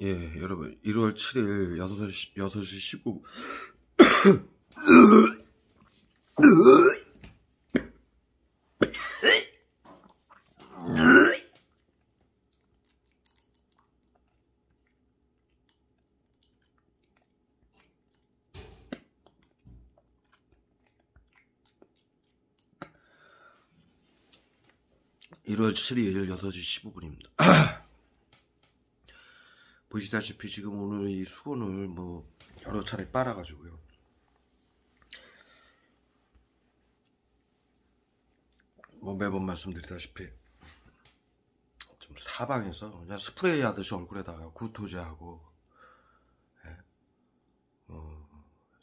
예, 여러분, 1월 7일 6시 19분. 1월 7일 6시 15분입니다. 보시다시피 지금 오늘 이 수건을 여러 차례 빨아가지고요. 매번 말씀드리다시피 좀 사방에서 그냥 스프레이 하듯이 얼굴에다가 구토제하고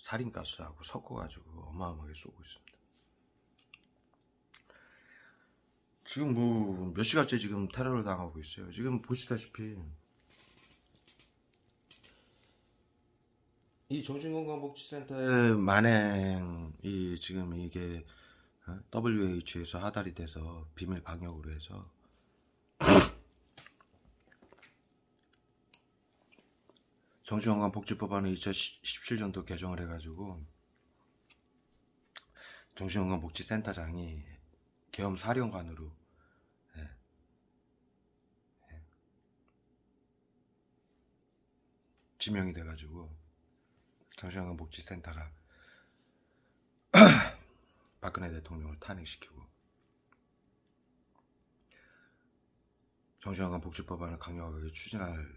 살인가스하고 섞어가지고 어마어마하게 쏘고 있습니다. 지금 몇 시간째 지금 테러를 당하고 있어요. 지금 보시다시피 이 정신건강복지센터의 만행이 지금 이게 WH에서 하달이 돼서 비밀 방역으로 해서 정신건강복지법안을 2017년도 개정을 해가지고 정신건강복지센터장이 계엄사령관으로 지명이 돼가지고 정신건강복지센터가 박근혜 대통령을 탄핵시키고 정신건강복지법안을 강력하게 추진할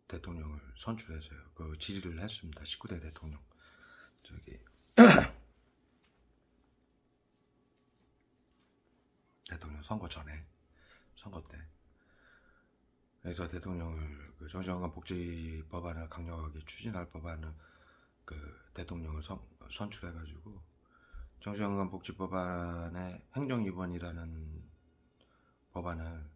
대통령을 선출해서요. 그 질의를 했습니다. 19대 대통령. 대통령 선거 전에, 선거 때. 그래서 대통령을 그 정신건강복지법안을 강력하게 추진할 법안을 대통령을 선출해가지고 정신건강복지법안의 행정위반이라는 법안을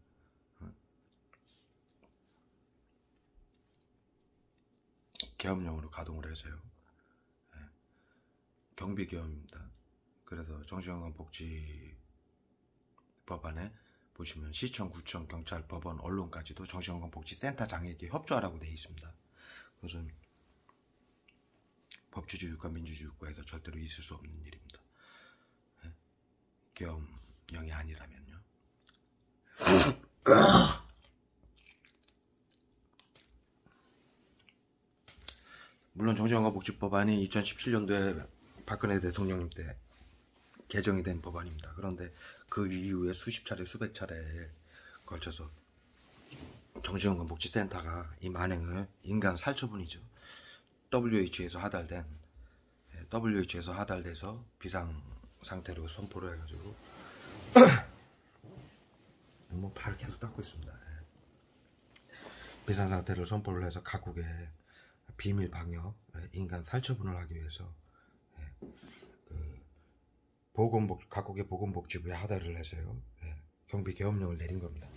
계엄령으로 가동을 해서요. 경비계엄입니다. 그래서 정신건강복지법안에 보시면 시청, 구청, 경찰, 법원, 언론까지도 정신건강복지센터장에게 협조하라고 되어 있습니다. 그것은 법치주의국가, 민주주의국가에서 절대로 있을 수 없는 일입니다. 계엄령이 아니라면요. 물론 정신건강복지법안이 2017년도에 박근혜 대통령 때 개정이 된 법안입니다. 그런데 그 이후에 수십 차례, 수백 차례에 걸쳐서 정신건강복지센터가 이 만행을 인간 살처분이죠. WH에서 하달돼서 비상 상태로 선포를 해가지고 발을 계속 닦고 있습니다. 비상 상태를 선포를 해서 각국의 비밀 방역, 인간 살처분을 하기 위해서 각국의 보건복지부에 하달을 해서요. 경비 계엄령을 내린 겁니다.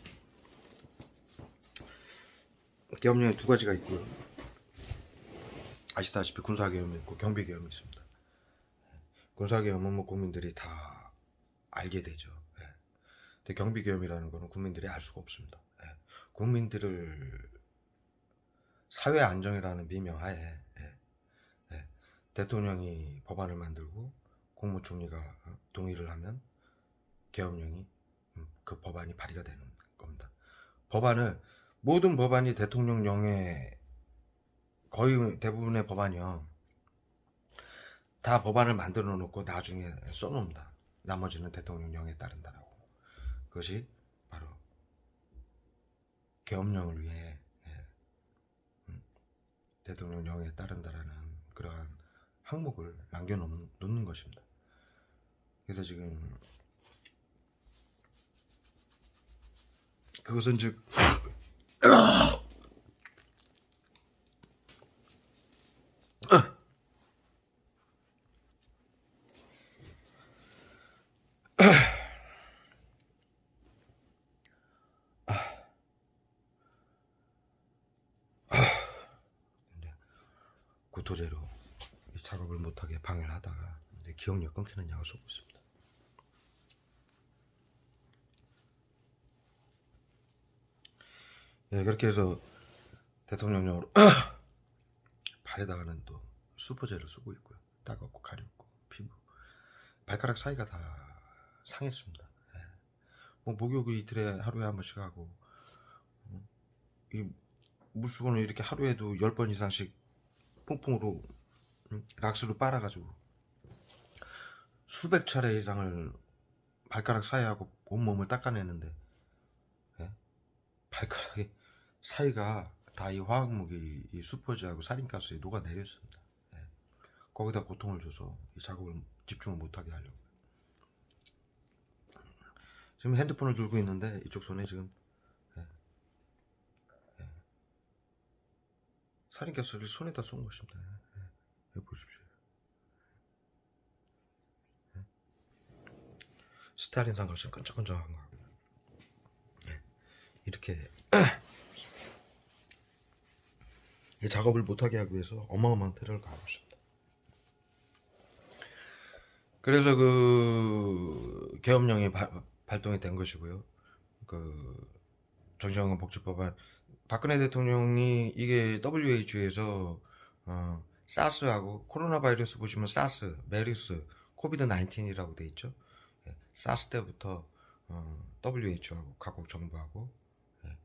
계엄령에 두 가지가 있고요. 아시다시피 군사계엄이 있고 경비계엄이 있습니다. 군사계엄은 국민들이 다 알게 되죠. 근데 경비계엄이라는 거는 국민들이 알 수가 없습니다. 국민들을 사회 안정이라는 미명하에 대통령이 법안을 만들고 국무총리가 동의를 하면 계엄령이 그 법안이 발의가 되는 겁니다. 모든 법안이 대통령령에 거의 대부분의 법안이요. 다 법안을 만들어 놓고 나중에 써놓습니다. 나머지는 대통령령에 따른다라고. 그것이 바로 계엄령을 위해 대통령령에 따른다라는 그러한 항목을 남겨놓는 것입니다. 그래서 지금 그것은 즉 구토제로 이 작업을 못하게 방해를 하다가 기억력 끊기는 약을 쏘고 있습니다. 그렇게 해서 대통령령으로 발에다가는 또 슈퍼젤을 쓰고 있고요. 따갑고 가렵고 피부 발가락 사이가 다 상했습니다. 예. 뭐 목욕을 이틀에 하루에 한 번씩 하고 이 물수건을 이렇게 하루에도 10번 이상씩 퐁퐁으로 락스로 빨아가지고 수백 차례 이상을 발가락 사이하고 온몸을 닦아내는데 예? 발가락의 사이가 다 이 화학무기 이 수퍼지하고 살인가스에 녹아내렸습니다. 예. 거기다 고통을 줘서 이 작업을 집중을 못하게 하려고. 지금 핸드폰을 들고 있는데 이쪽 손에 지금 예. 예. 살인가스를 손에다 쏜 것입니다. 예. 여기 보십시오. 예. 스탈린 상가시 끈적끈적한 거 하고요. 예. 이렇게 이 작업을 못하게 하기 위해서 어마어마한 테러를 가하고 있습니다. 그래서 그 계엄령이 발동이 된 것이고요. 그 정신건강 복지법안 박근혜 대통령이 이게 WHO에서 사스하고 코로나 바이러스 보시면 사스, 메르스, 코비드 19이라고 돼 있죠. 예, 사스 때부터 WHO하고 각국 정부하고 예,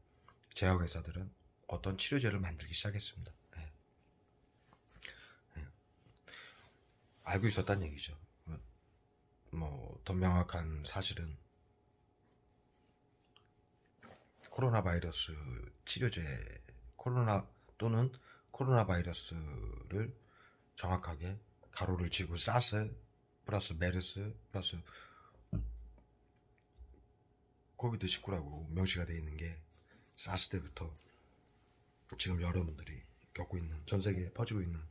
제약회사들은 어떤 치료제를 만들기 시작했습니다. 예. 예. 알고 있었다는 얘기죠. 뭐 더 명확한 사실은 코로나 바이러스 치료제 코로나 또는 코로나 바이러스를 정확하게 가로를 치고 사스 플러스 메르스 플러스 코비드 19라고 명시가 되어 있는 게 사스 때부터 지금 여러분들이 겪고 있는 전 세계에 퍼지고 있는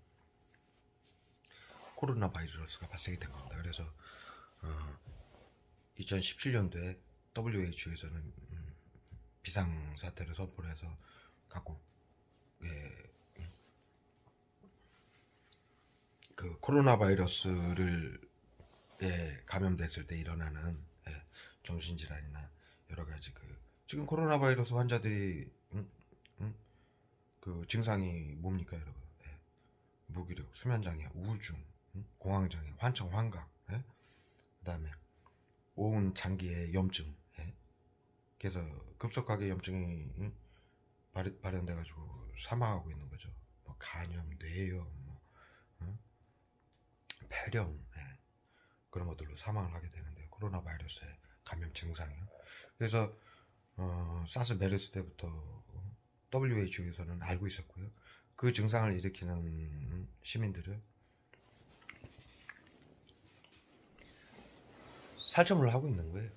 코로나 바이러스가 발생이 된 겁니다. 그래서 2017년도에 WHO에서는 비상사태를 선포를 해서 각국에 그 코로나 바이러스를 감염됐을 때 일어나는 정신질환이나 여러가지 그 지금 코로나 바이러스 환자들이 그 증상이 뭡니까 여러분? 무기력, 수면장애, 우울증, 공황장애, 환청, 환각, 그 다음에 온 장기의 염증, 그래서 급속하게 염증이 발현돼가지고 사망하고 있는 거죠. 뭐 간염, 뇌염, 뭐, 폐렴 그런 것들로 사망을 하게 되는데 코로나 바이러스의 감염 증상이요. 그래서 사스 메르스 때부터 WHO에서는 알고 있었고요. 그 증상을 일으키는 시민들을 살점을 하고 있는 거예요.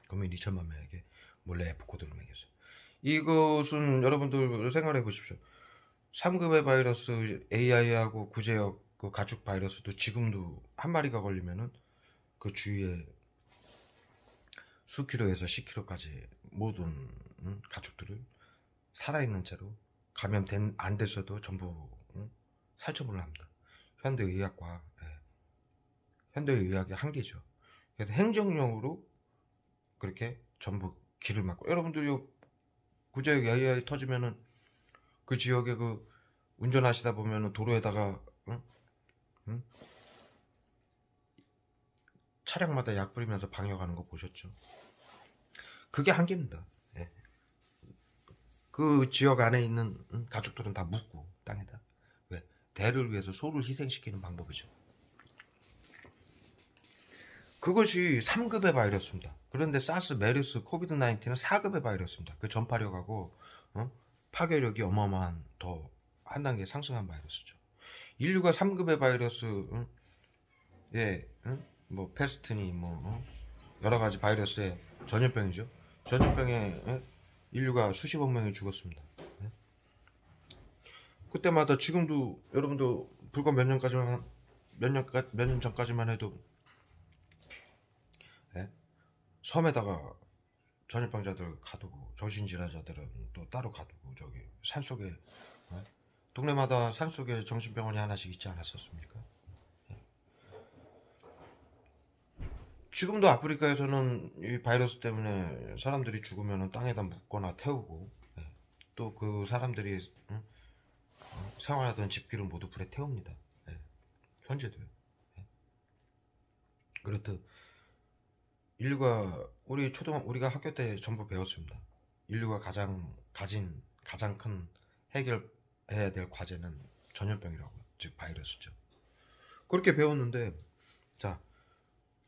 국민 2천만 명에게 몰래 F코드를 매겼어요. 이것은 여러분들 생각해 보십시오. 3급의 바이러스 AI하고 구제역 그 가축 바이러스도 지금도 한 마리가 걸리면은 그 주위에 수킬로에서 10킬로까지 모든 가축들을 살아있는 채로 감염된 안 됐어도 전부 살처분을 합니다. 현대의학과 현대의학의 한계죠. 그래서 행정용으로 그렇게 전부 길을 막고 여러분들이 구제역 AI 터지면은 그 지역에 그 운전하시다 보면은 도로에다가 차량마다 약 뿌리면서 방역하는 거 보셨죠? 그게 한계입니다. 예. 그 지역 안에 있는 가축들은 다 묻고 땅에다 왜? 대를 위해서 소를 희생시키는 방법이죠. 그것이 3급의 바이러스입니다. 그런데 사스, 메르스, 코비드 19은 4급의 바이러스입니다. 그 전파력하고 파괴력이 어마어마한 더 한 단계 상승한 바이러스죠. 인류가 3급의 바이러스, 뭐 패스트니 뭐 여러 가지 바이러스의 전염병이죠. 전염병에 인류가 수십억 명이 죽었습니다. 그때마다 지금도 여러분도 불과 몇 년 전까지만 해도 섬에다가 전염병자들 가두고 정신질환자들은 또 따로 가두고 저기 산속에 동네마다 산속에 정신병원이 하나씩 있지 않았었습니까? 지금도 아프리카에서는 이 바이러스 때문에 사람들이 죽으면 땅에다 묻거나 태우고 또 그 사람들이 생활하던 집길을 모두 불에 태웁니다. 예. 현재도요. 예. 그렇듯 인류가 우리가 학교 때 전부 배웠습니다. 인류가 가장 큰 해결해야 될 과제는 전염병이라고요. 즉 바이러스죠. 그렇게 배웠는데, 자,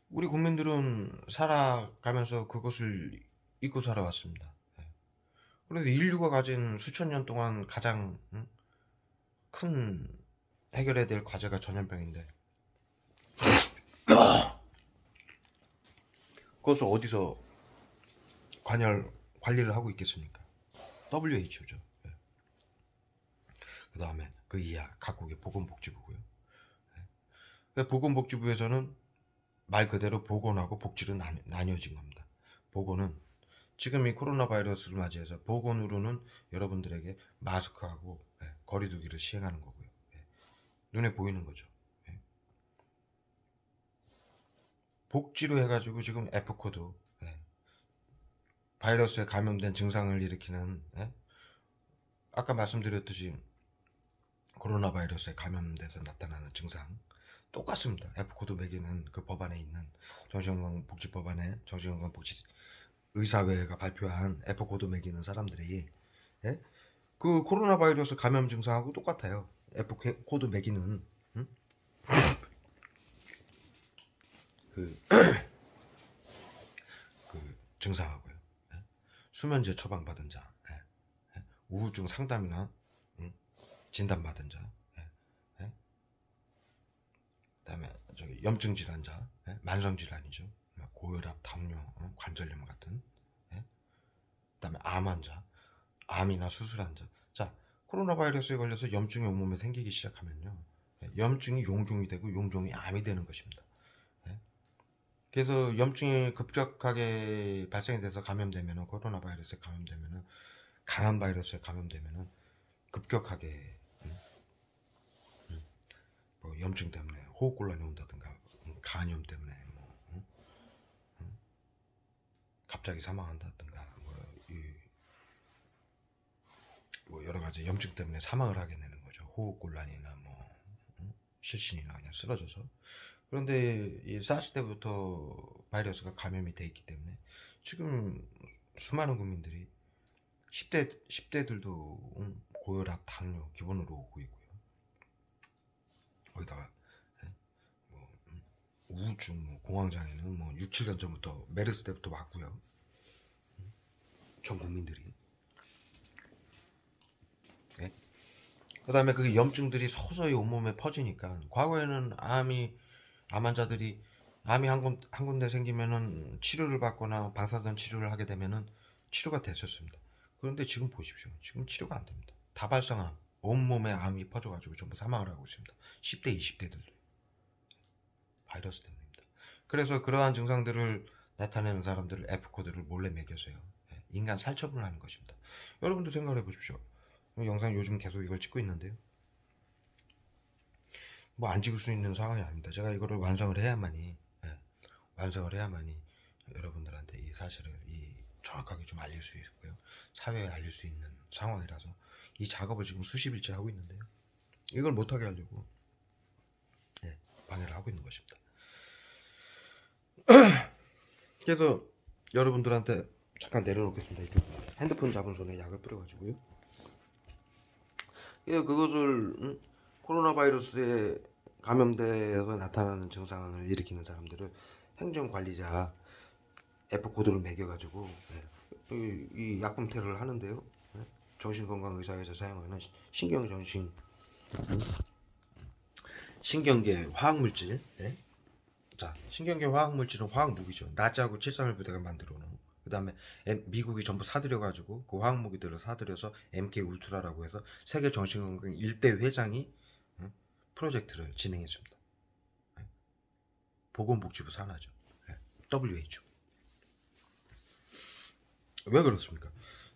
우리 국민들은 살아가면서 그것을 잊고 살아왔습니다. 예. 그런데 인류가 가진 수천 년 동안 가장 큰 해결해야 될 과제가 전염병인데 그것을 어디서 관리를 하고 있겠습니까? WHO죠. 예. 그 다음에 그 이하 각국의 보건복지부고요. 예. 보건복지부에서는 말 그대로 보건하고 복지로 나뉘어진 겁니다. 보건은 지금 이 코로나 바이러스를 맞이해서 보건으로는 여러분들에게 마스크하고 거리두기를 시행하는 거고요. 예. 눈에 보이는 거죠. 예. 복지로 해가지고 지금 F코드, 바이러스에 감염된 증상을 일으키는, 아까 말씀드렸듯이 코로나 바이러스에 감염돼서 나타나는 증상 똑같습니다. F코드 매기는 그 법안에 있는 정신건강복지법안에 정신건강복지의사회가 발표한 F코드 매기는 사람들이 그 코로나 바이러스 감염 증상하고 똑같아요. F코드 매기는 그 증상하고요. 수면제 처방받은 자, 우울증 상담이나 진단받은 자, 그다음에 염증 질환자, 만성 질환이죠. 고혈압, 당뇨, 관절염 같은, 그다음에 암 환자, 암이나 수술 환자. 자, 코로나 바이러스에 걸려서 염증이 온몸에 생기기 시작하면요, 염증이 용종이 되고 용종이 암이 되는 것입니다. 그래서 염증이 급격하게 발생이 돼서 감염되면은, 코로나 바이러스에 감염되면은, 강한 바이러스에 감염되면은 급격하게 뭐 염증 때문에 호흡곤란이 온다든가, 간염 때문에 갑자기 사망한다든가, 뭐 여러 가지 염증 때문에 사망을 하게 되는 거죠. 호흡곤란이나 실신이나 그냥 쓰러져서. 그런데 이 사스 때부터 바이러스가 감염이 돼 있기 때문에 지금 수많은 국민들이 10대들도 고혈압, 당뇨 기본으로 오고 있고요. 거기다가 우울증, 공황장애는 6, 7년 전부터 메르스 때부터 왔고요. 전 국민들이. 그 다음에 그 염증들이 서서히 온몸에 퍼지니까, 과거에는 암 환자들이 암이 한 군데 생기면은 치료를 받거나 방사선 치료를 하게 되면은 치료가 됐었습니다. 그런데 지금 보십시오. 지금 치료가 안 됩니다. 다발성암, 온몸에 암이 퍼져가지고 전부 사망을 하고 있습니다. 10대, 20대들도. 바이러스 때문입니다. 그래서 그러한 증상들을 나타내는 사람들을 F코드를 몰래 매겨서요, 인간 살처분을 하는 것입니다. 여러분도 생각해 보십시오. 영상 요즘 계속 이걸 찍고 있는데요, 뭐 안 찍을 수 있는 상황이 아닙니다. 제가 이거를 완성을 해야만이 여러분들한테 이 사실을 정확하게 좀 알릴 수 있고요, 사회에 알릴 수 있는 상황이라서 이 작업을 지금 수십일째 하고 있는데요, 이걸 못하게 하려고 방해를 하고 있는 것입니다. 그래서 여러분들한테 잠깐 내려놓겠습니다. 이쪽 핸드폰 잡은 손에 약을 뿌려가지고요. 그것을 코로나 바이러스에 감염돼서 나타나는 증상을 일으키는 사람들을 행정관리자 F코드를 매겨가지고 이 약품태를 하는데요, 정신건강의사회에서 사용하는 신경계 화학물질. 자, 신경계 화학물질은 화학무기죠. 나치하고 731 부대가 만들어 놓은. 그 다음에 미국이 전부 사들여가지고 그 화학무기들을 사들여서 MK 울트라라고 해서 세계 정신건강 1대 회장이 프로젝트를 진행했습니다. 보건복지부 산하죠. WHO. 왜 그렇습니까?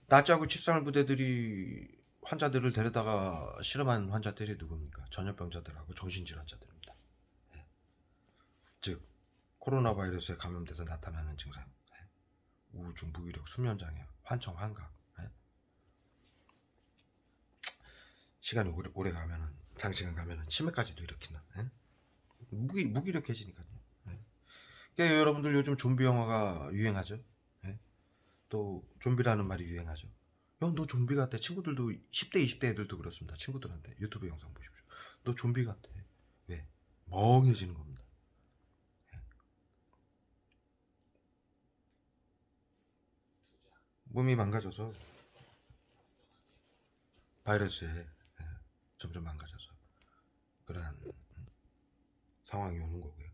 나치하고 731 부대들이 환자들을 데려다가 실험한 환자들이 누굽니까? 전염병자들하고 정신질환자들입니다. 즉 코로나 바이러스에 감염돼서 나타나는 증상, 우울증, 무기력, 수면장애, 환청, 환각, 시간이 오래 가면은, 장시간 가면은 치매까지도 일으키나. 예? 무기력해지니까요. 예. 그러니까 여러분들 요즘 좀비 영화가 유행하죠. 예? 또 좀비라는 말이 유행하죠. 형, 너 좀비 같아. 친구들도 10대 20대 애들도 그렇습니다. 친구들한테 유튜브 영상 보십시오. 너 좀비 같아. 왜? 멍해지는 겁니다. 예. 몸이 망가져서 바이러스에 점점 망가져서 그러한 상황이 오는 거고요.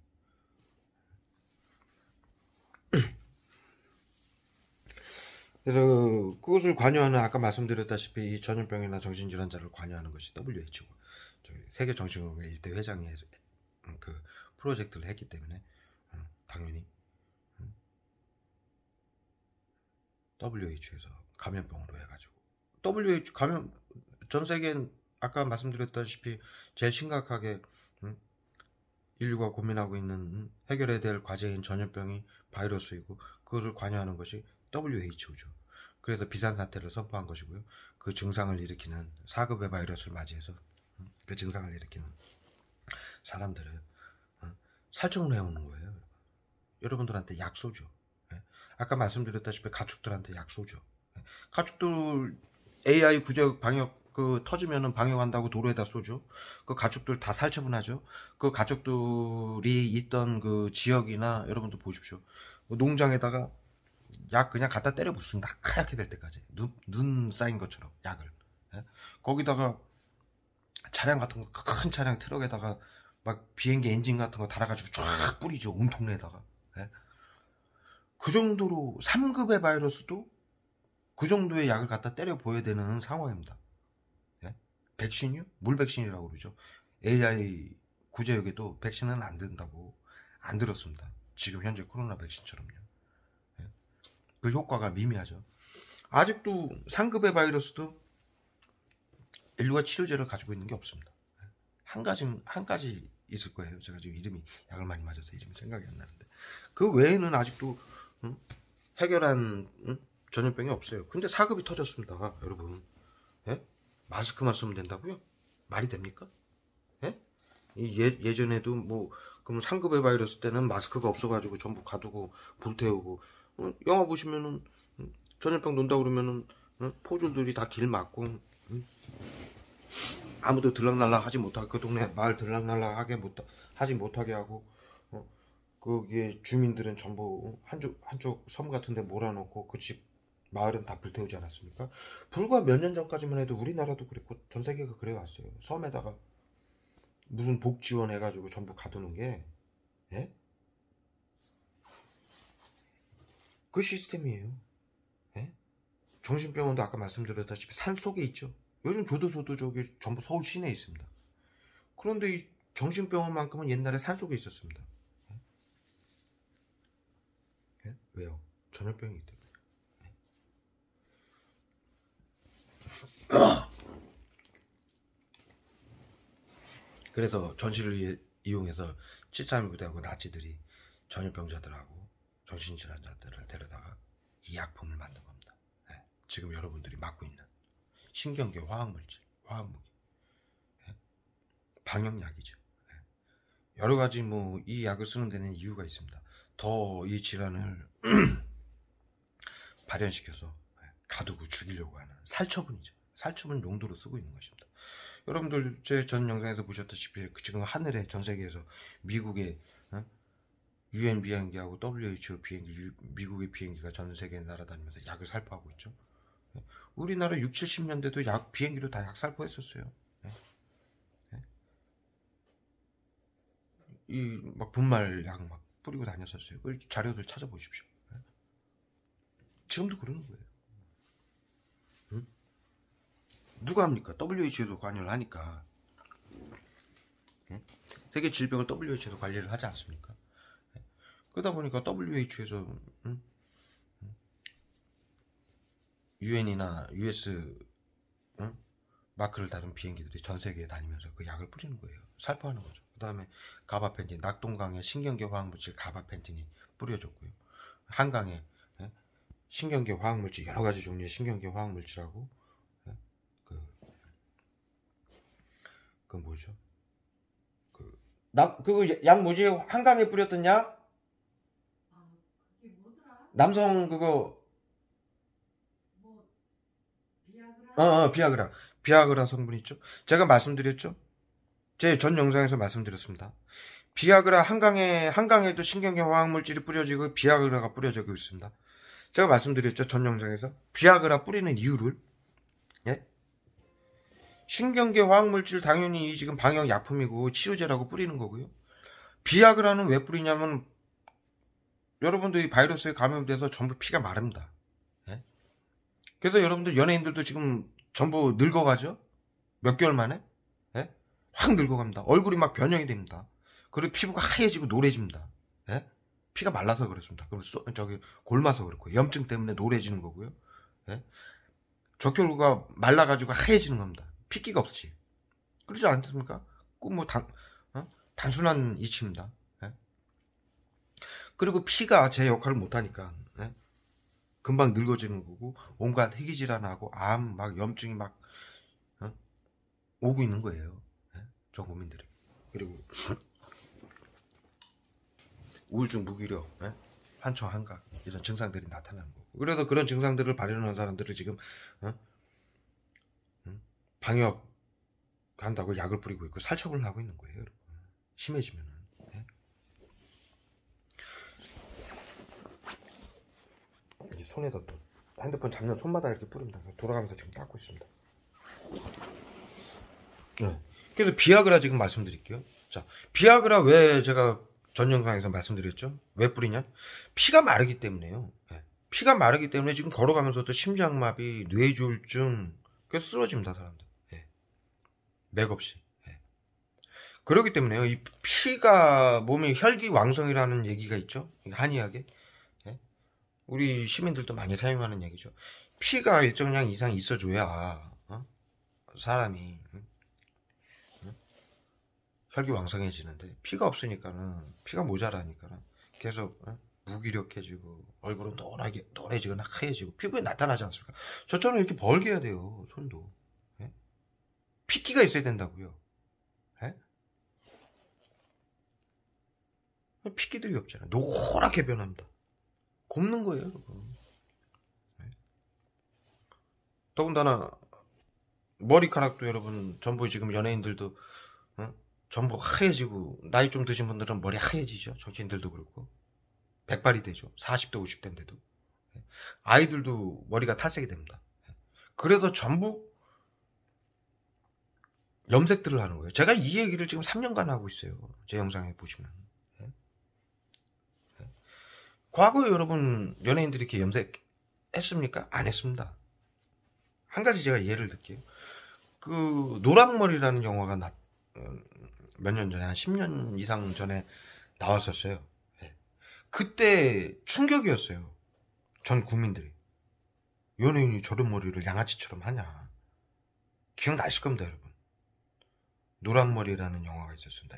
그래서 그것을 관여하는, 아까 말씀드렸다시피 이 전염병이나 정신질환자를 관여하는 것이 WHO고 세계 정신건강 일대 회장이 그 프로젝트를 했기 때문에 당연히 WHO에서 감염병으로 해가지고 WHO 감염 전 세계 아까 말씀드렸다시피 제일 심각하게 인류가 고민하고 있는 해결해야 될 과제인 전염병이 바이러스이고 그것을 관여하는 것이 WHO죠. 그래서 비상사태를 선포한 것이고요. 그 증상을 일으키는 4급의 바이러스를 맞이해서 그 증상을 일으키는 사람들을 살충을 해오는 거예요. 여러분들한테 약 쏘죠. 아까 말씀드렸다시피 가축들한테 약 쏘죠. 가축들 AI 구제 방역 터지면은 방역한다고 도로에다 쏘죠. 그 가축들 다 살처분하죠. 그 가축들이 있던 그 지역이나 여러분들 보십시오. 농장에다가 약 그냥 갖다 때려 붓습니다. 하얗게 될 때까지 눈 쌓인 것처럼 약을. 거기다가 차량 같은 거, 큰 차량 트럭에다가 막 비행기 엔진 같은 거 달아가지고 쫙 뿌리죠. 온 동네에다가. 그 정도로 3급의 바이러스도 그 정도의 약을 갖다 때려 보여야 되는 상황입니다. 백신이요? 물백신이라고 그러죠. AI 구제역에도 백신은 안 된다고 안 들었습니다. 지금 현재 코로나 백신처럼요. 그 효과가 미미하죠. 아직도 상급의 바이러스도 인류가 치료제를 가지고 있는 게 없습니다. 한 가지 있을 거예요. 제가 지금 약을 많이 맞아서 이름이 생각이 안 나는데 그 외에는 아직도 해결한 전염병이 없어요. 근데 4급이 터졌습니다, 여러분. 마스크만 쓰면 된다고요? 말이 됩니까? 예전에도 뭐 그럼 상급의 바이러스 때는 마스크가 없어가지고 전부 가두고 불태우고 영화 보시면은 전염병 논다 그러면은 포졸들이 다 길 막고 아무도 들락날락 하지 못하게 그 동네 마을 들락날락 하지 못하게 하고 거기에 주민들은 전부 한쪽 섬 같은데 몰아놓고 그 집 마을은 다 불태우지 않았습니까? 불과 몇 년 전까지만 해도 우리나라도 그랬고 전 세계가 그래 왔어요. 섬에다가 무슨 복 지원해가지고 전부 가두는 게 그 시스템이에요. 정신병원도 아까 말씀드렸다시피 산 속에 있죠. 요즘 교도소도 저기 전부 서울 시내에 있습니다. 그런데 이 정신병원만큼은 옛날에 산 속에 있었습니다. 왜요? 전염병이기 때문에. 그래서 전시를 이용해서 7.3 부대하고 나치들이 전염병자들하고 정신질환자들을 데려다가 이 약품을 만든 겁니다. 지금 여러분들이 맞고 있는 신경계 화학물질, 화학무기, 방역약이죠. 여러 가지 뭐 이 약을 쓰는 데는 이유가 있습니다. 더 이 질환을 발현시켜서 가두고 죽이려고 하는 살처분이죠. 살처분 용도로 쓰고 있는 것입니다. 여러분들 제 전 영상에서 보셨다시피 지금 하늘에 전 세계에서 미국의 UN 비행기하고 WHO 비행기, 미국의 비행기가 전 세계에 날아다니면서 약을 살포하고 있죠. 우리나라 6, 70년대도 비행기로 다 약 살포했었어요. 이 막 분말 약 막 뿌리고 다녔었어요. 그 자료들 찾아보십시오. 지금도 그러는 거예요. 누가 합니까? WHO도 관여를 하니까. 세계 질병을 WHO도 관리를 하지 않습니까? 그러다 보니까 WHO에서 UN이나 US 마크를 다룬 비행기들이 전 세계에 다니면서 그 약을 뿌리는 거예요. 살포하는 거죠. 그 다음에 가바펜틴, 낙동강에 신경계 화학물질 가바펜틴이 뿌려졌고요. 한강에 신경계 화학물질, 여러 가지 종류의 신경계 화학물질하고 그건 뭐죠? 그거 약 뭐지? 한강에 뿌렸던 약? 그게 뭐더라? 남성 그거 비아그라? 비아그라. 비아그라 성분 있죠? 제가 말씀드렸죠? 제 전 영상에서 말씀드렸습니다. 비아그라 한강에도 신경계 화학물질이 뿌려지고 비아그라가 뿌려지고 있습니다. 제가 말씀드렸죠? 전 영상에서. 비아그라 뿌리는 이유를. 예? 신경계 화학물질 당연히 지금 방역 약품이고 치료제라고 뿌리는 거고요. 비아그라는 왜 뿌리냐면 여러분들 이 바이러스에 감염돼서 전부 피가 마릅니다. 예? 그래서 여러분들 연예인들도 지금 전부 늙어가죠? 몇 개월 만에? 예? 확 늙어갑니다. 얼굴이 막 변형이 됩니다. 그리고 피부가 하얘지고 노래집니다. 예? 피가 말라서 그렇습니다. 그럼 골마서 그렇고 염증 때문에 노래지는 거고요. 예? 적혈구가 말라가지고 하얘지는 겁니다. 핏기가 없이. 그러지 않습니까? 뭐 단순한 이치입니다. 예? 그리고 피가 제 역할을 못하니까 예? 금방 늙어지는 거고 온갖 희귀질환하고 암 막 염증이 막 오고 있는 거예요. 예? 저 국민들이. 그리고 우울증, 무기력, 예? 환청, 한각 이런 증상들이 나타나는 거고. 그래서 그런 증상들을 발현한 사람들을 지금 방역 한다고 약을 뿌리고 있고 살처분을 하고 있는 거예요. 여러분. 심해지면은. 예? 이 손에다 또 핸드폰 잡는 손마다 이렇게 뿌립니다. 돌아가면서 지금 닦고 있습니다. 네. 그래서 비아그라 지금 말씀드릴게요. 자, 비아그라 왜 제가 전 영상에서 말씀드렸죠? 왜 뿌리냐? 피가 마르기 때문에요. 네. 피가 마르기 때문에 지금 걸어가면서도 심장마비, 뇌졸중, 그래서 쓰러집니다, 사람들. 네. 맥없이. 네. 그렇기 때문에요. 이 피가 몸이 혈기왕성이라는 얘기가 있죠. 한의학에. 네. 우리 시민들도 많이 사용하는 얘기죠. 피가 일정량 이상 있어줘야 사람이 혈기왕성해지는데 피가 없으니까는 피가 모자라니까는 계속 무기력해지고 얼굴은 노래지거나 하얘지고 피부에 나타나지 않습니까? 저처럼 이렇게 벌게 해야 돼요. 손도. 예? 핏기가 있어야 된다고요. 예? 핏기들이 없잖아요. 노랗게 변합니다. 곱는 거예요, 여러분. 예? 더군다나 머리카락도 여러분 전부 지금 연예인들도 전부 하얘지고 나이 좀 드신 분들은 머리 하얘지죠. 정치인들도 그렇고 백발이 되죠. 40대 50대인데도 아이들도 머리가 탈색이 됩니다. 그래도 전부 염색들을 하는 거예요. 제가 이 얘기를 지금 3년간 하고 있어요. 제 영상에 보시면 과거에 여러분 연예인들이 이렇게 염색했습니까? 안 했습니다. 한 가지 제가 예를 들게요. 그 노랑머리라는 영화가 몇 년 전에 한 10년 이상 전에 나왔었어요. 네. 그때 충격이었어요. 전 국민들이. 연예인이 저런 머리를 양아치처럼 하냐. 기억나실 겁니다, 여러분. 노랑머리라는 영화가 있었습니다.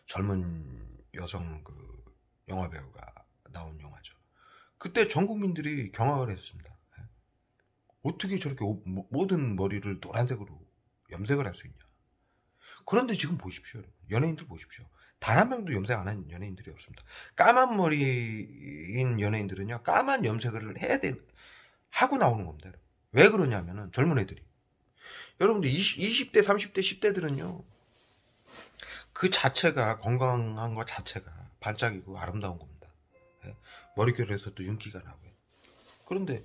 젊은 여성 그 영화 배우가 나온 영화죠. 그때 전 국민들이 경악을 했습니다. 네. 어떻게 저렇게 모든 머리를 노란색으로 염색을 할 수 있냐. 그런데 지금 보십시오. 연예인들 보십시오. 단 한 명도 염색 안 한 연예인들이 없습니다. 까만 머리인 연예인들은요. 까만 염색을 하고 나오는 겁니다. 왜 그러냐면은 젊은 애들이. 여러분들 20대, 30대, 10대들은요. 그 자체가 건강한 것 자체가 반짝이고 아름다운 겁니다. 네? 머릿결에서도 윤기가 나고요. 그런데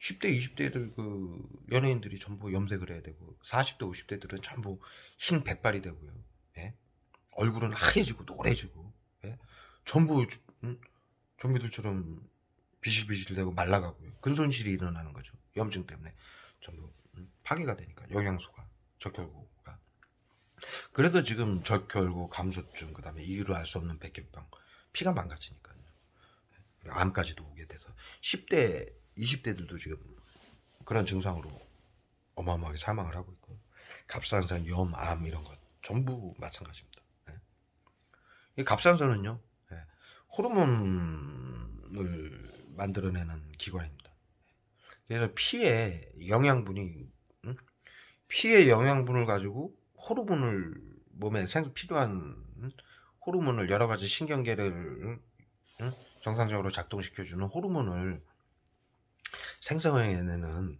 10대, 20대들 그 연예인들이 전부 염색을 해야 되고 40대, 50대들은 전부 흰 백발이 되고요. 예? 얼굴은 하얘지고 노래지고 예? 전부 좀비들처럼 비실비실되고 말라가고요. 근손실이 일어나는 거죠. 염증 때문에 전부 파괴가 되니까 영양소가 적혈구가. 그래서 지금 적혈구, 감소증, 그 다음에 이유를 알 수 없는 백혈병, 피가 망가지니까요. 암까지도 오게 돼서 10대 20대들도 지금 그런 증상으로 어마어마하게 사망을 하고 있고 갑상선, 염, 암 이런 것 전부 마찬가지입니다. 네. 이 갑상선은요 호르몬을 만들어내는 기관입니다. 그래서 피의 영양분을 가지고 호르몬을 몸에 필요한 호르몬을 여러 가지 신경계를 정상적으로 작동시켜주는 호르몬을 생성해내는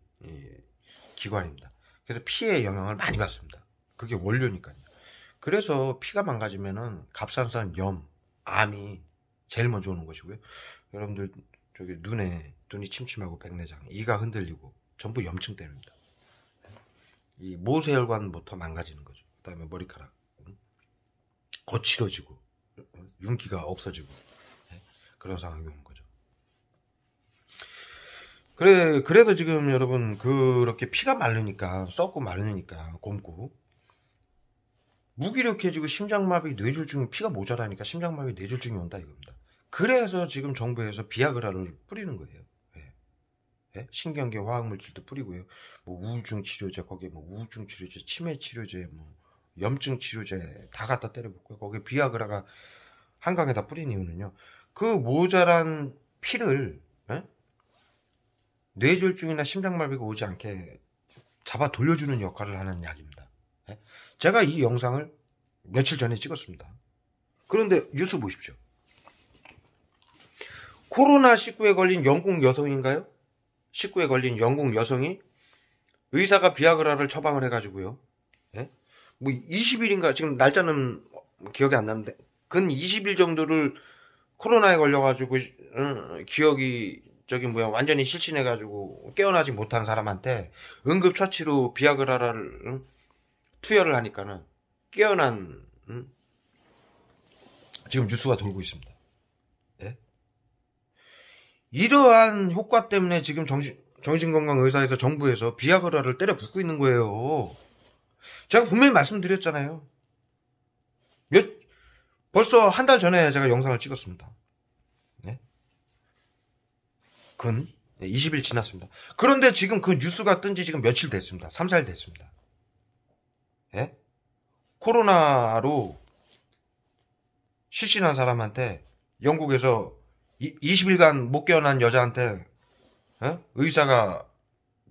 기관입니다. 그래서 피에 영향을 많이 받습니다. 그게 원료니까요. 그래서 피가 망가지면은 갑상선, 염, 암이 제일 먼저 오는 것이고요. 여러분들 저기 눈이 침침하고 백내장, 이가 흔들리고 전부 염증 때문입니다. 이 모세혈관부터 망가지는 거죠. 그다음에 머리카락 거칠어지고 윤기가 없어지고 그런 상황이 오는 거죠. 그래도 지금 여러분 그렇게 피가 마르니까, 썩고 마르니까 곰고 무기력해지고 심장마비, 뇌졸중이, 피가 모자라니까 심장마비, 뇌졸중이 온다 이겁니다. 그래서 지금 정부에서 비아그라를 뿌리는 거예요. 예? 신경계 화학물질도 뿌리고요. 뭐 우울증 치료제, 거기에 뭐 우울증 치료제, 치매 치료제, 뭐 염증 치료제 다 갖다 때려붓고요. 거기에 비아그라가 한강에다 뿌린 이유는요. 그 모자란 피를 뇌졸중이나 심장마비가 오지 않게 잡아 돌려주는 역할을 하는 약입니다. 제가 이 영상을 며칠 전에 찍었습니다. 그런데 뉴스 보십시오. 코로나19에 걸린 영국 여성인가요? 19에 걸린 영국 여성이 의사가 비아그라를 처방을 해가지고요. 뭐 20일인가, 지금 날짜는 기억이 안 나는데 근 20일 정도를 코로나에 걸려가지고 기억이 완전히 실신해가지고 깨어나지 못한 사람한테 응급처치로 비아그라를 투여를 하니까는 깨어난 지금 뉴스가 돌고 있습니다. 이러한 효과 때문에 지금 정신건강의사에서 정부에서 비아그라를 때려 붓고 있는 거예요. 제가 분명히 말씀드렸잖아요. 벌써 한 달 전에 제가 영상을 찍었습니다. 근 20일 지났습니다. 그런데 지금 그 뉴스가 뜬 지 지금 며칠 됐습니다. 3, 4일 됐습니다. 코로나로 실신한 사람한테, 영국에서 20일간 못 깨어난 여자한테 의사가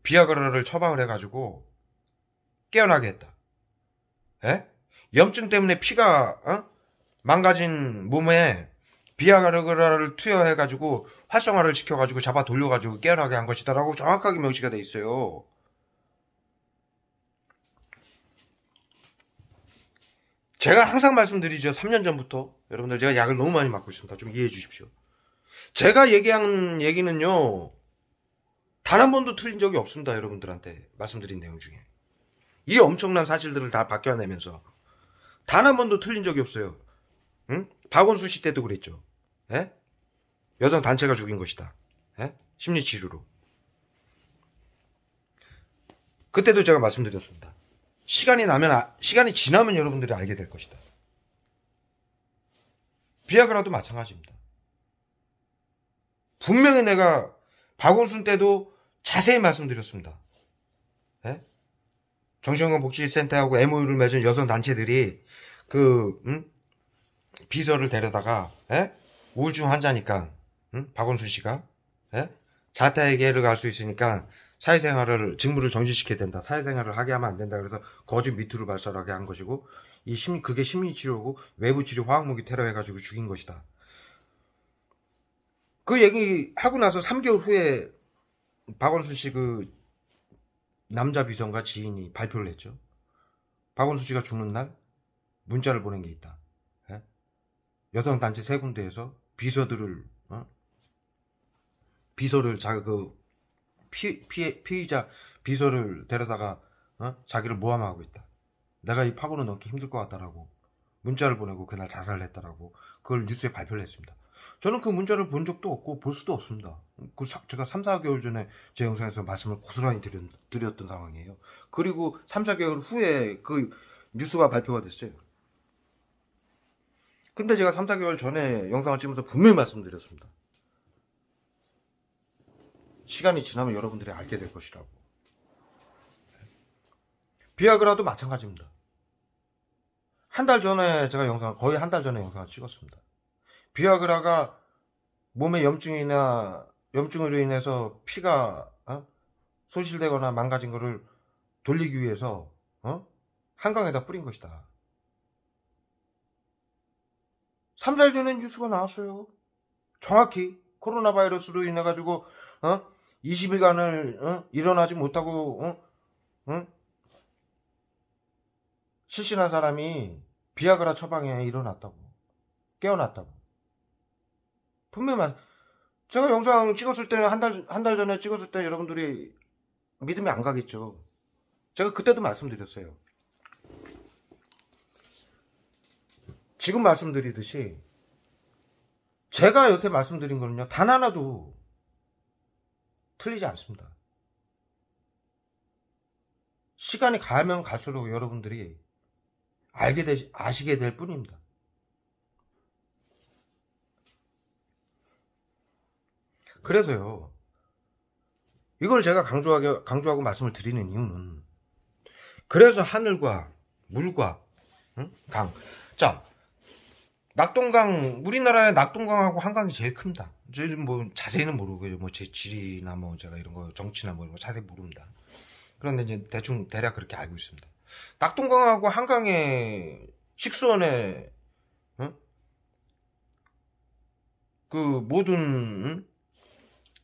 비아그라를 처방을 해가지고 깨어나게 했다. 염증 때문에 피가 망가진 몸에 비아그라를 투여해가지고 활성화를 시켜가지고 잡아 돌려가지고 깨어나게 한 것이다라고 정확하게 명시가 돼 있어요. 제가 항상 말씀드리죠. 3년 전부터. 여러분들, 제가 약을 너무 많이 맞고 있습니다. 좀 이해해 주십시오. 제가 얘기한 얘기는요, 단 한 번도 틀린 적이 없습니다. 여러분들한테 말씀드린 내용 중에. 이 엄청난 사실들을 다 밝혀내면서 단 한 번도 틀린 적이 없어요. 박원순 씨 때도 그랬죠. 여성 단체가 죽인 것이다. 심리치료로. 그때도 제가 말씀드렸습니다. 시간이 지나면 여러분들이 알게 될 것이다. 비아그라도 마찬가지입니다. 분명히 내가 박원순 때도 자세히 말씀드렸습니다. 정신건강복지센터하고 MOU를 맺은 여성단체들이 비서를 데려다가 우울증 환자니까 박원순 씨가 자택에를 갈 수 있으니까 사회생활을, 직무를 정지시켜야 된다. 사회생활을 하게 하면 안 된다. 그래서 거짓 미투를 발설하게 한 것이고, 그게 심리치료고 외부치료 화학무기 테러 해가지고 죽인 것이다. 그 얘기 하고 나서 3개월 후에 박원순 씨 그 남자 비서인가 지인이 발표를 했죠. 박원순 씨가 죽는 날 문자를 보낸 게 있다. 여성단체 3군데에서 비서를 피의자 비서를 데려다가 자기를 모함하고 있다. 내가 이 파고는 넣기 힘들 것 같다라고 문자를 보내고 그날 자살을 했다라고 그걸 뉴스에 발표를 했습니다. 저는 그 문자를 본 적도 없고 볼 수도 없습니다. 제가 3, 4개월 전에 제 영상에서 말씀을 고스란히 드렸던 상황이에요. 그리고 3, 4개월 후에 그 뉴스가 발표가 됐어요. 근데 제가 3, 4개월 전에 영상을 찍으면서 분명히 말씀드렸습니다. 시간이 지나면 여러분들이 알게 될 것이라고. 비아그라도 마찬가지입니다. 한 달 전에 제가 거의 한 달 전에 영상을 찍었습니다. 비아그라가 몸에 염증으로 인해서 피가 소실되거나 망가진 거를 돌리기 위해서 한강에다 뿌린 것이다. 3, 4일 전에 뉴스가 나왔어요. 정확히 코로나 바이러스로 인해 가지고 20일간을 일어나지 못하고 실신한 사람이 비아그라 처방에 일어났다고, 깨어났다고. 분명히 제가 영상 찍었을 때는 한 달 전에 찍었을 때 여러분들이 믿음이 안 가겠죠. 제가 그때도 말씀드렸어요. 지금 말씀드리듯이 제가 여태 말씀드린 거는요, 단 하나도 틀리지 않습니다. 시간이 가면 갈수록 여러분들이 아시게 될 뿐입니다. 그래서요, 이걸 제가 강조하고 말씀을 드리는 이유는, 그래서 하늘과 물과 강. 자, 낙동강, 우리나라의 낙동강하고 한강이 제일 큽니다. 저는 뭐 자세히는 모르고요. 뭐 제 지리나 뭐 제가 이런 거 정치나 뭐 이런 거 자세히 모릅니다. 그런데 이제 대략 그렇게 알고 있습니다. 낙동강하고 한강의 식수원에 그 모든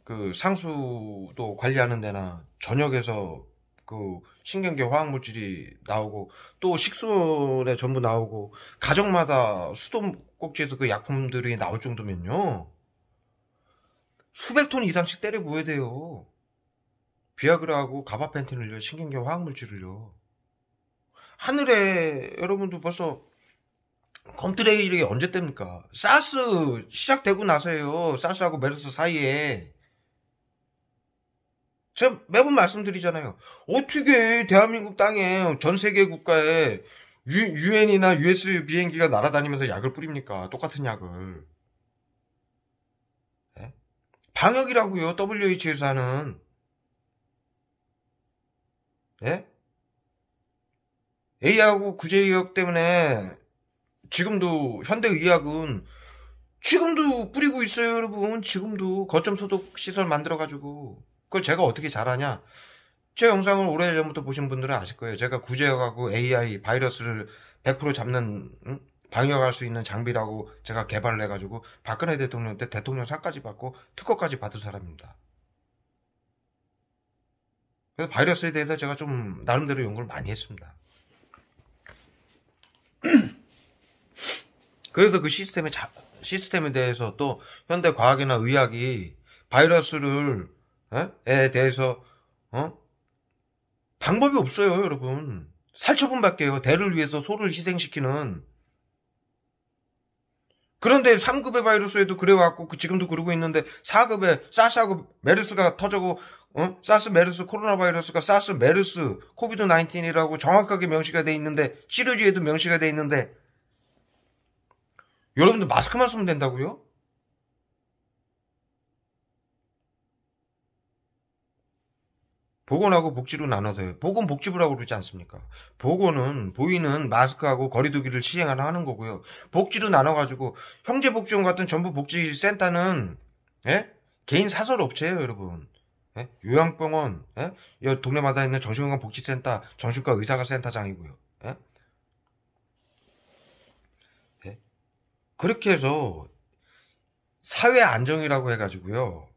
그 상수도 관리하는 데나 전역에서 그 신경계 화학물질이 나오고, 또 식수원에 전부 나오고, 가정마다 수도꼭지에서 그 약품들이 나올 정도면요, 수백 톤 이상씩 때려 부어야 돼요. 비아그라하고 가바펜틴을요, 신경계 화학물질을요. 하늘에 여러분도 벌써 검트레일이 언제 뗍니까? 사스 시작되고 나서예요. 사스하고 메르스 사이에. 제가 매번 말씀드리잖아요. 어떻게 대한민국 땅에 전 세계 국가에 유엔이나 US 비행기가 날아다니면서 약을 뿌립니까? 똑같은 약을. 네? 방역이라고요. WHO에서 하는. 네? A하고 구제의학 때문에 지금도 현대의학은 지금도 뿌리고 있어요, 여러분. 지금도 거점 소독 시설 만들어가지고. 그걸 제가 어떻게 잘하냐? 제 영상을 오래전부터 보신 분들은 아실 거예요. 제가 구제하고 AI 바이러스를 100% 잡는 방역할 수 있는 장비라고 제가 개발을 해가지고 박근혜 대통령 때 대통령상까지 받고 특허까지 받은 사람입니다. 그래서 바이러스에 대해서 제가 좀 나름대로 연구를 많이 했습니다. 그래서 그 시스템에 대해서 또 현대 과학이나 의학이 바이러스를 에 대해서 방법이 없어요, 여러분. 살처분밖에요. 대를 위해서 소를 희생시키는. 그런데 3급의 바이러스에도 그래왔고 지금도 그러고 있는데 4급의 사스하고 메르스가 터져고 사스 메르스 코로나 바이러스가 사스 메르스 코비드 19이라고 정확하게 명시가 돼 있는데, 치료제에도 명시가 돼 있는데 여러분들 마스크만 쓰면 된다고요? 보건하고 복지로 나눠서요. 보건복지부라고 그러지 않습니까? 보건은 보이는 마스크하고 거리두기를 시행하는 거고요. 복지로 나눠가지고 형제복지원 같은 전부 복지센터는 개인 사설업체예요, 여러분. 요양병원, 동네마다 있는 정신건강 복지센터, 정신과 의사가 센터장이고요. 그렇게 해서 사회 안정이라고 해가지고요.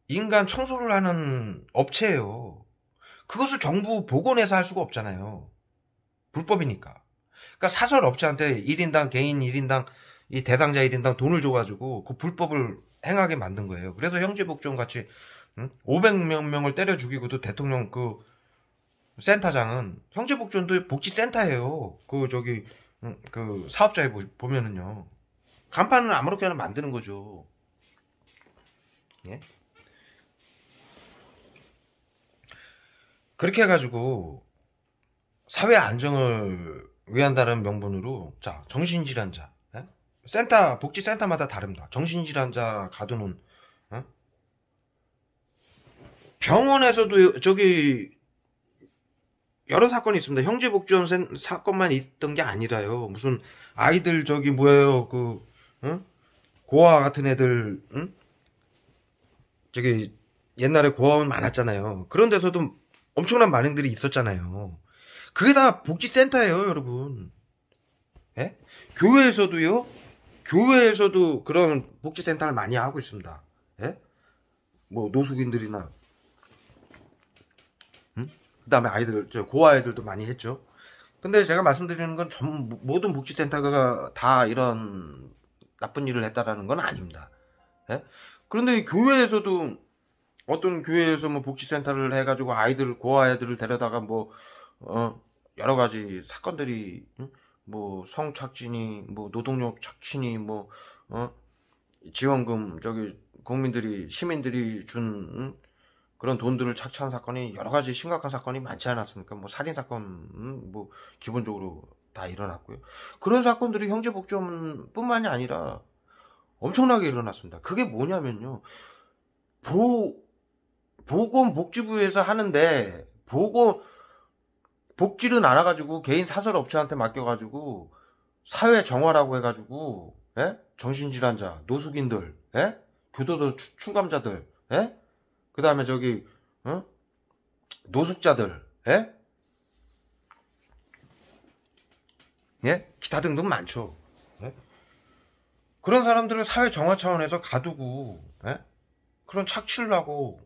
인간 청소를 하는 업체예요. 그것을 정부 복원해서 할 수가 없잖아요. 불법이니까. 그러니까 사설 업체한테 1인당 개인 1인당 이 대상자 1인당 돈을 줘가지고 그 불법을 행하게 만든 거예요. 그래서 형제복지원 같이 500명을 때려 죽이고도 대통령 그 센터장은 형제복지원도 복지센터예요. 그 사업자에 보면은요. 간판은 아무렇게나 만드는 거죠. 예? 그렇게 해가지고 사회 안정을 위한다는 명분으로, 자, 정신질환자, 센터 복지센터마다 다릅니다. 정신질환자 가두는 병원에서도 저기 여러 사건이 있습니다. 형제복지원 사건만 있던 게 아니라요. 무슨 아이들 저기 뭐예요, 고아 같은 애들, 옛날에 고아원 많았잖아요. 그런 데서도 엄청난 만행들이 있었잖아요. 그게 다 복지센터예요, 여러분. 예? 교회에서도요. 교회에서도 그런 복지센터를 많이 하고 있습니다. 예? 뭐 노숙인들이나 그다음에 아이들, 고아 아이들도 많이 했죠. 근데 제가 말씀드리는 건 모든 복지센터가 다 이런 나쁜 일을 했다라는 건 아닙니다. 예? 그런데 교회에서도 어떤 교회에서 뭐 복지센터를 해가지고 고아 아이들을 데려다가 뭐 여러 가지 사건들이, 뭐 성착취니 뭐 노동력 착취니 뭐 지원금, 시민들이 준 그런 돈들을 착취한 사건이, 여러 가지 심각한 사건이 많지 않았습니까? 뭐 살인 사건, 뭐 기본적으로 다 일어났고요. 그런 사건들이 형제복지원뿐만이 아니라 엄청나게 일어났습니다. 그게 뭐냐면요, 보건복지부에서 하는데 복지를 나눠가지고 개인 사설업체한테 맡겨가지고 사회 정화라고 해가지고, 예? 정신질환자, 노숙인들, 예? 교도소 출감자들, 예? 그 다음에 노숙자들, 예? 예? 기타 등등 많죠. 예? 그런 사람들을 사회 정화 차원에서 가두고, 예? 그런 착취를 하고,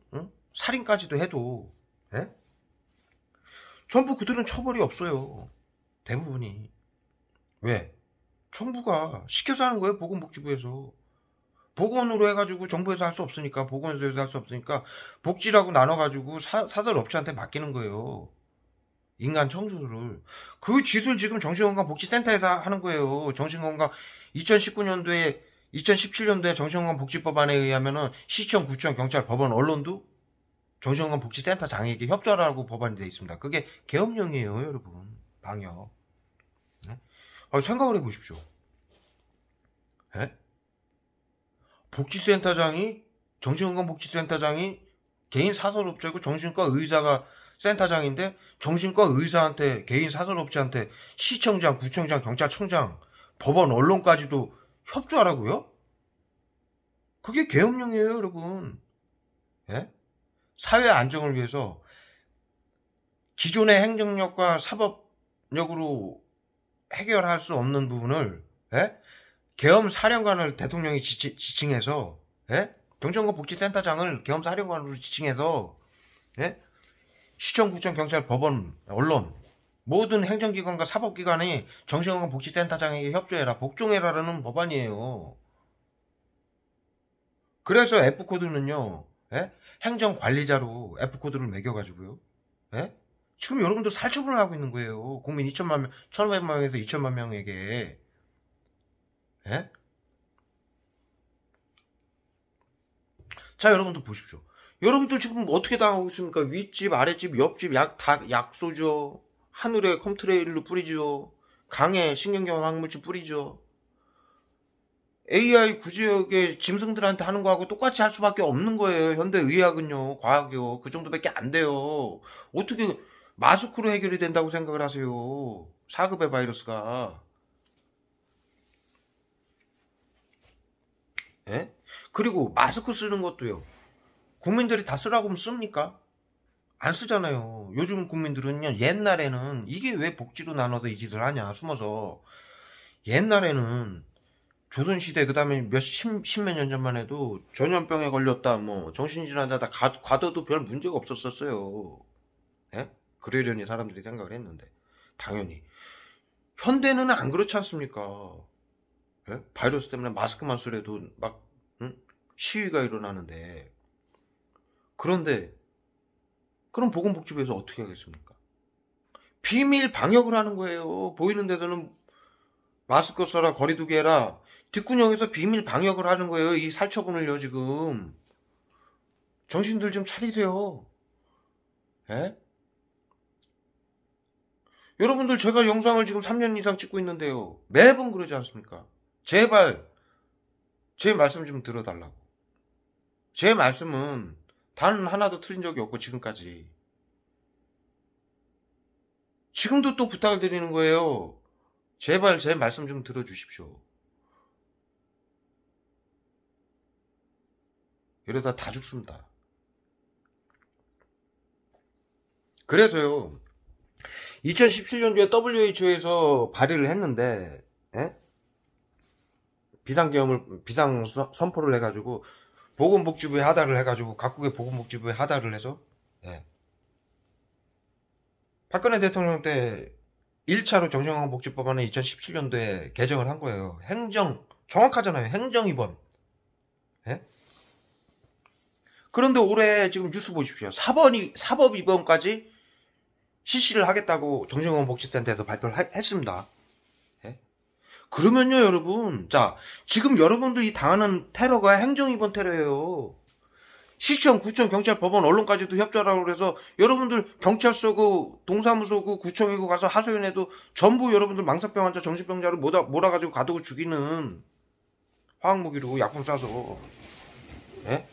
살인까지도 해도, 예? 전부 그들은 처벌이 없어요. 대부분이. 왜? 정부가 시켜서 하는 거예요, 보건복지부에서. 보건으로 해가지고 정부에서 할 수 없으니까, 보건에서 할 수 없으니까 복지라고 나눠가지고 사설업체한테 맡기는 거예요. 인간 청소를. 그 짓을 지금 정신건강복지센터에서 하는 거예요. 2017년도에 정신건강복지법안에 의하면은 시청, 구청, 경찰, 법원, 언론도 정신건강복지센터장에게 협조하라고 법안이 되어 있습니다. 그게 계엄령이에요, 여러분. 방역. 네? 생각을 해보십시오. 네? 정신건강복지센터장이 개인 사설업체고, 정신과 의사가 센터장인데, 정신과 의사한테, 개인 사설업체한테 시청장, 구청장, 경찰청장, 법원, 언론까지도 협조하라고요? 그게 계엄령이에요, 여러분. 예? 사회 안정을 위해서 기존의 행정력과 사법력으로 해결할 수 없는 부분을, 예? 계엄사령관을 대통령이 지칭해서, 예? 정신건강복지센터장을 계엄사령관으로 지칭해서, 예? 시청, 구청, 경찰, 법원, 언론, 모든 행정기관과 사법기관이 정신건강복지센터장에게 협조해라, 복종해라라는 법안이에요. 그래서 F코드는요, 예? 행정관리자로 F코드를 매겨가지고요, 예? 지금 여러분들 살처분을 하고 있는 거예요. 국민 1,500만 명에서 2천만 명에게. 예? 자, 여러분들 보십시오. 여러분들 지금 어떻게 당하고 있습니까? 윗집, 아랫집, 옆집 다 약소죠. 하늘에 컴트레일로 뿌리죠. 강에 신경경 항물질 뿌리죠. AI 구지역의 짐승들한테 하는 거하고 똑같이 할 수밖에 없는 거예요. 현대의학은요, 과학이요. 그 정도밖에 안 돼요. 어떻게 마스크로 해결이 된다고 생각을 하세요? 4급의 바이러스가. 예? 그리고 마스크 쓰는 것도요, 국민들이 다 쓰라고 하면 씁니까? 안 쓰잖아요. 요즘 국민들은요, 옛날에는 이게 왜 복지로 나눠서 이 짓을 하냐, 숨어서. 옛날에는 조선시대, 그 다음에 십몇 년 전만 해도 전염병에 걸렸다, 뭐 정신질환자다, 과도도 별 문제가 없었어요. 예? 그러려니 사람들이 생각을 했는데, 당연히 현대는 안 그렇지 않습니까? 예? 바이러스 때문에 마스크만 쓰래도 막 시위가 일어나는데. 그런데 그럼 보건복지부에서 어떻게 하겠습니까? 비밀 방역을 하는 거예요. 보이는 데서는 마스크 써라, 거리 두기 해라. 뒷구녕에서 비밀 방역을 하는 거예요. 이 살처분을요, 지금. 정신들 좀 차리세요. 예? 여러분들, 제가 영상을 지금 3년 이상 찍고 있는데요, 매번 그러지 않습니까? 제발 제 말씀 좀 들어달라고. 제 말씀은 단 하나도 틀린 적이 없고, 지금까지. 지금도 또 부탁을 드리는 거예요. 제발 제 말씀 좀 들어주십시오. 이러다 다 죽습니다. 그래서요, 2017년도에 WHO에서 발의를 했는데, 예? 비상 선포를 해가지고, 보건복지부에 하달을 해가지고, 각국의 보건복지부에 하달을 해서, 예. 박근혜 대통령 때 1차로 정신건강복지법안을 2017년도에 개정을 한 거예요. 정확하잖아요. 행정입원. 예? 그런데 올해 지금 뉴스 보십시오. 사법입원까지 실시를 하겠다고 정신건강복지센터에서 발표를 했습니다. 예? 그러면요, 여러분. 자, 지금 여러분들이 당하는 테러가 행정입원 테러예요. 시청, 구청, 경찰, 법원, 언론까지도 협조하라고 그래서 여러분들 경찰서고 동사무소고 구청이고 가서 하소연해도 전부 여러분들 망사병 환자, 정신병자를 몰아가지고 가두고 죽이는 화학무기로 약품 쏴서. 예?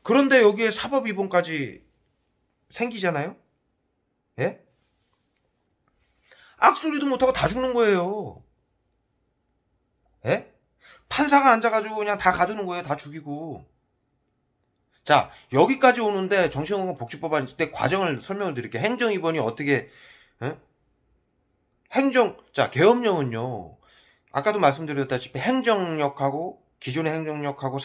그런데 여기에 사법입원까지 생기잖아요? 예? 악소리도 못하고 다 죽는 거예요. 예? 판사가 앉아가지고 그냥 다 가두는 거예요. 다 죽이고. 자, 여기까지 오는데 정신건강복지법안 때 과정을 설명을 드릴게요. 행정입원이 어떻게, 예? 자, 계엄령은요, 아까도 말씀드렸다시피 행정력하고, 기존의 행정력하고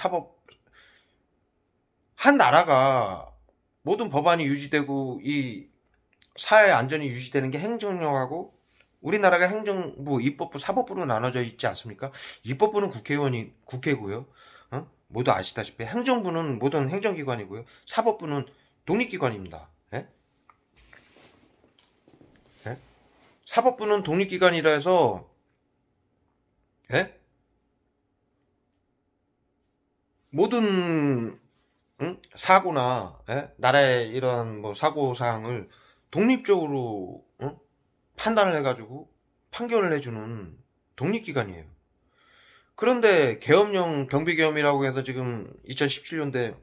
한 나라가 모든 법안이 유지되고, 이 사회 안전이 유지되는 게 행정력하고, 우리나라가 행정부, 입법부, 사법부로 나눠져 있지 않습니까? 입법부는 국회고요. 모두 아시다시피 행정부는 모든 행정기관이고요. 사법부는 독립기관입니다. 예? 예? 사법부는 독립기관이라 해서, 예? 모든 사고나, 예? 나라의 이런 뭐 사고사항을 독립적으로 판단을 해가지고 판결을 해주는 독립기관이에요. 그런데 계엄령 경비계엄이라고 해서 지금 2017년대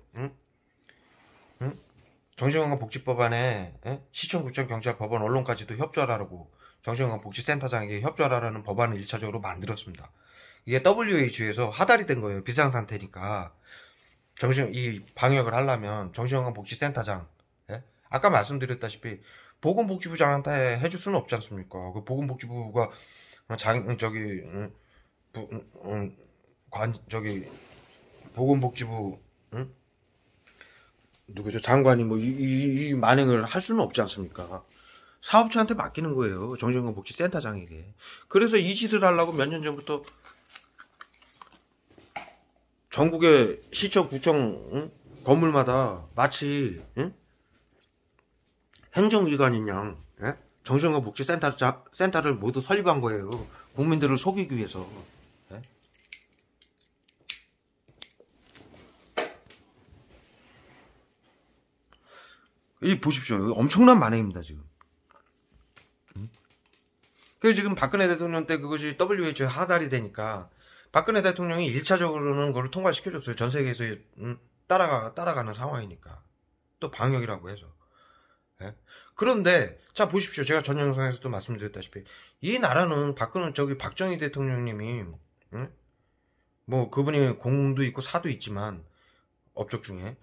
정신건강복지법안에 시청, 구청, 경찰, 법원, 언론까지도 협조하라고 정신건강복지센터장에게 협조하라는 법안을 1차적으로 만들었습니다. 이게 WHO에서 하달이 된 거예요. 비상상태니까 이 방역을 하려면 정신건강복지센터장, 아까 말씀드렸다시피 보건복지부장한테 해줄 수는 없지 않습니까? 그 보건복지부가 보건복지부 누구죠? 장관이 뭐 이 만행을 할 수는 없지 않습니까? 사업체한테 맡기는 거예요. 정신건강복지센터장에게. 그래서 이 짓을 하려고 몇 년 전부터 전국의 시청, 구청 건물마다 마치 행정기관인 양 정신건강복지센터를 모두 설립한 거예요. 국민들을 속이기 위해서. 이 보십시오. 엄청난 만행입니다, 지금. 그래서 지금 박근혜 대통령 때 그것이 WHO에 하달이 되니까 박근혜 대통령이 1차적으로는 그걸 통과시켜줬어요. 전 세계에서 따라가는 상황이니까. 또 방역이라고 해서. 예? 그런데 자 보십시오. 제가 전 영상에서도 말씀드렸다시피 이 나라는 박정희 대통령님이 뭐 그분이 공도 있고 사도 있지만 업적 중에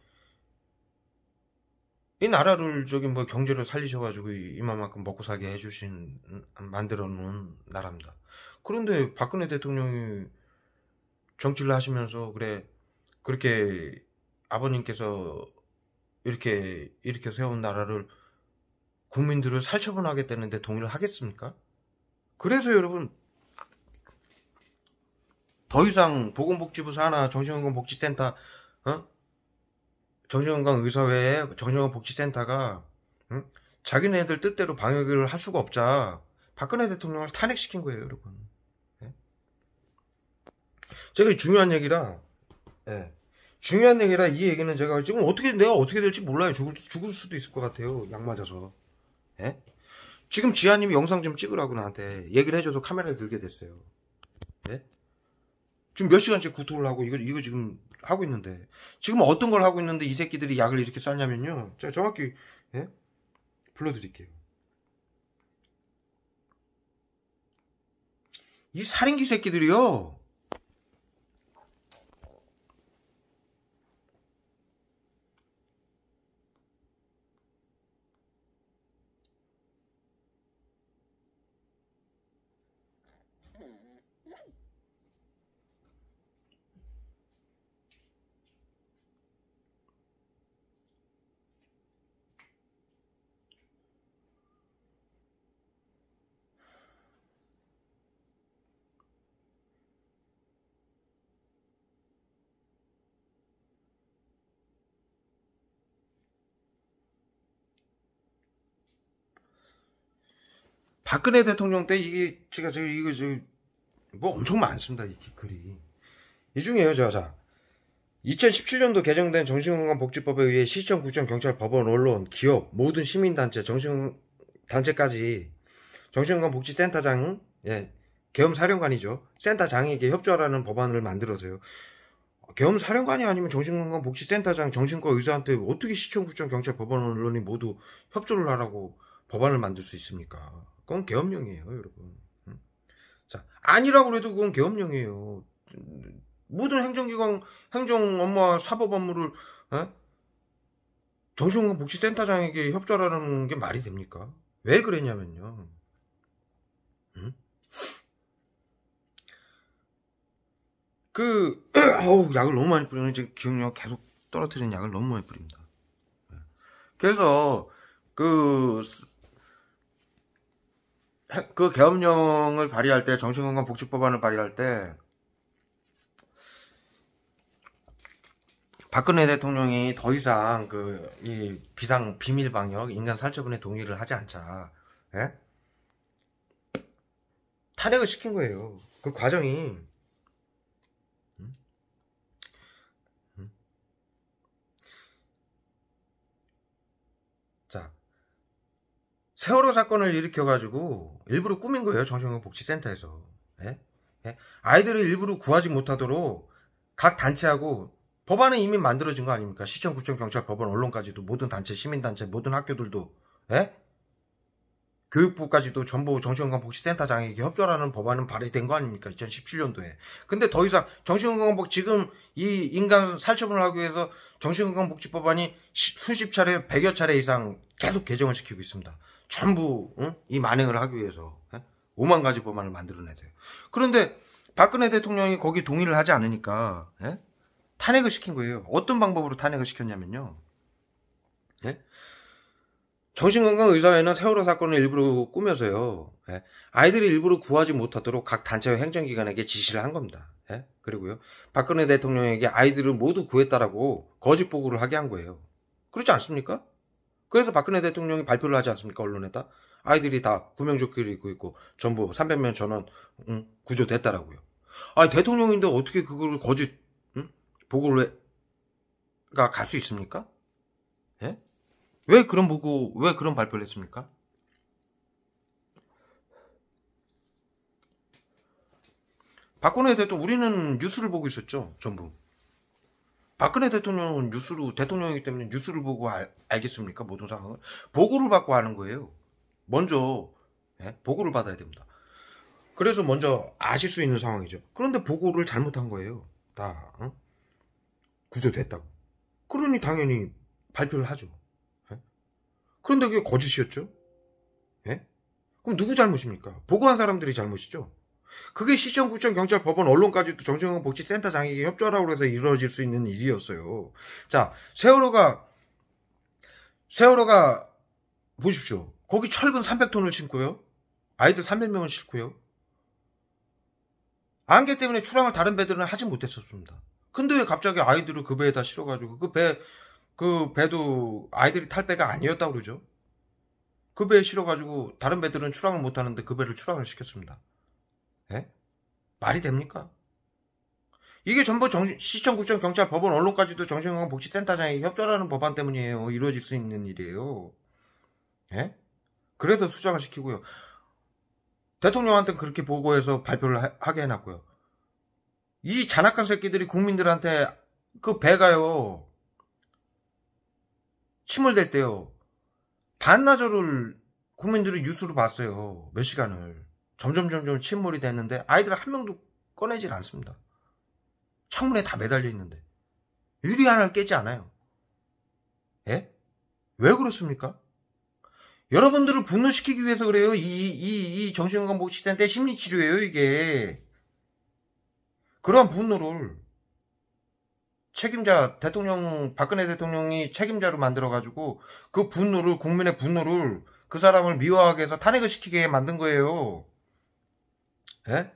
이 나라를 뭐 경제를 살리셔가지고 이만큼 먹고 살게 만들어 놓은 나라입니다. 그런데 박근혜 대통령이 정치를 하시면서 그렇게 아버님께서 이렇게 세운 나라를 국민들을 살처분하겠다는데 동의를 하겠습니까? 그래서 여러분 더 이상 보건복지부 산하 정신건강복지센터 정신건강의사회에 정신건강복지센터가 자기네들 뜻대로 방역을 할 수가 없자 박근혜 대통령을 탄핵시킨 거예요, 여러분. 예? 제가 중요한 얘기라 이 얘기는 제가 지금 내가 어떻게 될지 몰라요. 죽을 수도 있을 것 같아요. 약 맞아서. 예? 지금 지아님이 영상 좀 찍으라고 나한테 얘기를 해줘서 카메라를 들게 됐어요. 예? 지금 몇 시간째 구토를 하고 이거 지금 하고 있는데 지금 어떤 걸 하고 있는데 이 새끼들이 약을 이렇게 쌌냐면요. 제가 정확히 불러드릴게요. 이 살인기 새끼들이요. 박근혜 대통령 때 이게 제가 이거 뭐 엄청 많습니다. 이 글이. 이 중에요. 자 2017년도 개정된 정신건강복지법에 의해 시청, 구청, 경찰, 법원, 언론, 기업, 모든 시민단체, 정신단체까지 정신건강복지센터장, 계엄사령관이죠. 센터장에게 협조하라는 법안을 만들어서요. 계엄사령관이 아니면 정신건강복지센터장, 정신과 의사한테 어떻게 시청, 구청, 경찰, 법원, 언론이 모두 협조를 하라고 법안을 만들 수 있습니까? 그건 계엄령이에요, 여러분. 자, 아니라고 해도 그건 계엄령이에요. 모든 행정기관, 행정 업무와 사법 업무를, 정신건강복지센터장에게 협조하라는 게 말이 됩니까? 왜 그랬냐면요. 약을 너무 많이 뿌리는, 지금 기억력 계속 떨어뜨리는 약을 너무 많이 뿌립니다. 그래서, 그 계엄령을 발의할 때, 정신건강복지법안을 발의할 때, 박근혜 대통령이 더 이상 이 비밀 방역, 인간 살처분에 동의를 하지 않자, 탄핵을 시킨 거예요. 그 과정이, 자, 세월호 사건을 일으켜가지고 일부러 꾸민 거예요. 정신건강복지센터에서. 아이들을 일부러 구하지 못하도록 각 단체하고, 법안은 이미 만들어진 거 아닙니까? 시청, 구청, 경찰, 법원, 언론까지도, 모든 단체, 시민단체, 모든 학교들도, 교육부까지도 전부 정신건강복지센터장에게 협조하라는 법안은 발의된 거 아닙니까? 2017년도에. 근데 더 이상 지금 이 인간 살처분을 하기 위해서 정신건강복지법안이 수십 차례, 100여 차례 이상 계속 개정을 시키고 있습니다. 전부 이 만행을 하기 위해서 5만 가지 법안을 만들어내세요. 그런데 박근혜 대통령이 거기 동의를 하지 않으니까 탄핵을 시킨 거예요. 어떤 방법으로 탄핵을 시켰냐면요. 정신건강의사회는 세월호 사건을 일부러 꾸며서요. 아이들이 일부러 구하지 못하도록 각 단체와 행정기관에게 지시를 한 겁니다. 그리고요. 박근혜 대통령에게 아이들을 모두 구했다라고 거짓 보고를 하게 한 거예요. 그렇지 않습니까? 그래서 박근혜 대통령이 발표를 하지 않습니까? 언론에다. 아이들이 다 구명조끼를 입고 있고 전부 300명 전원 구조됐다라고요. 아니, 대통령인데 어떻게 그걸 거짓 보고를 갈 수 있습니까? 왜 그런 발표를 했습니까? 박근혜 대통령, 우리는 뉴스를 보고 있었죠, 전부. 박근혜 대통령은 대통령이기 때문에 뉴스를 보고 알겠습니까? 모든 상황을. 보고를 받고 하는 거예요. 먼저, 보고를 받아야 됩니다. 그래서 먼저 아실 수 있는 상황이죠. 그런데 보고를 잘못한 거예요. 다, 구조됐다고. 그러니 당연히 발표를 하죠. 그런데 그게 거짓이었죠? 그럼 누구 잘못입니까? 보고한 사람들이 잘못이죠? 그게 시청, 구청, 경찰, 법원, 언론까지도 정신건강복지센터장에게 협조하라고 해서 이루어질 수 있는 일이었어요. 자, 세월호가 보십시오. 거기 철근 300톤을 싣고요. 아이들 300명을 싣고요. 안개 때문에 출항을 다른 배들은 하지 못했었습니다. 근데 왜 갑자기 아이들을 그 배에다 실어가지고 그 배도 아이들이 탈 배가 아니었다고 그러죠? 그 배에 실어가지고 다른 배들은 출항을 못하는데 그 배를 출항을 시켰습니다. 말이 됩니까? 이게 전부 시청, 구청, 경찰, 법원, 언론까지도 정신건강복지센터장에게 협조하라는 법안 때문이에요. 이루어질 수 있는 일이에요. 그래서 수장을 시키고요. 대통령한테 그렇게 보고해서 발표를 하게 해놨고요. 이 잔악한 새끼들이 국민들한테 그 배가요, 침몰될 때요, 반나절을 국민들이 뉴스로 봤어요. 몇 시간을. 점점 침몰이 됐는데 아이들 한 명도 꺼내질 않습니다. 창문에 다 매달려 있는데 유리 하나를 깨지 않아요. 왜 그렇습니까? 여러분들을 분노시키기 위해서 그래요. 이 정신건강복지센터 심리치료예요, 이게. 그러한 분노를 박근혜 대통령이 책임자로 만들어가지고 그 분노를, 국민의 분노를 그 사람을 미워하게 해서 탄핵을 시키게 만든 거예요. 그러니까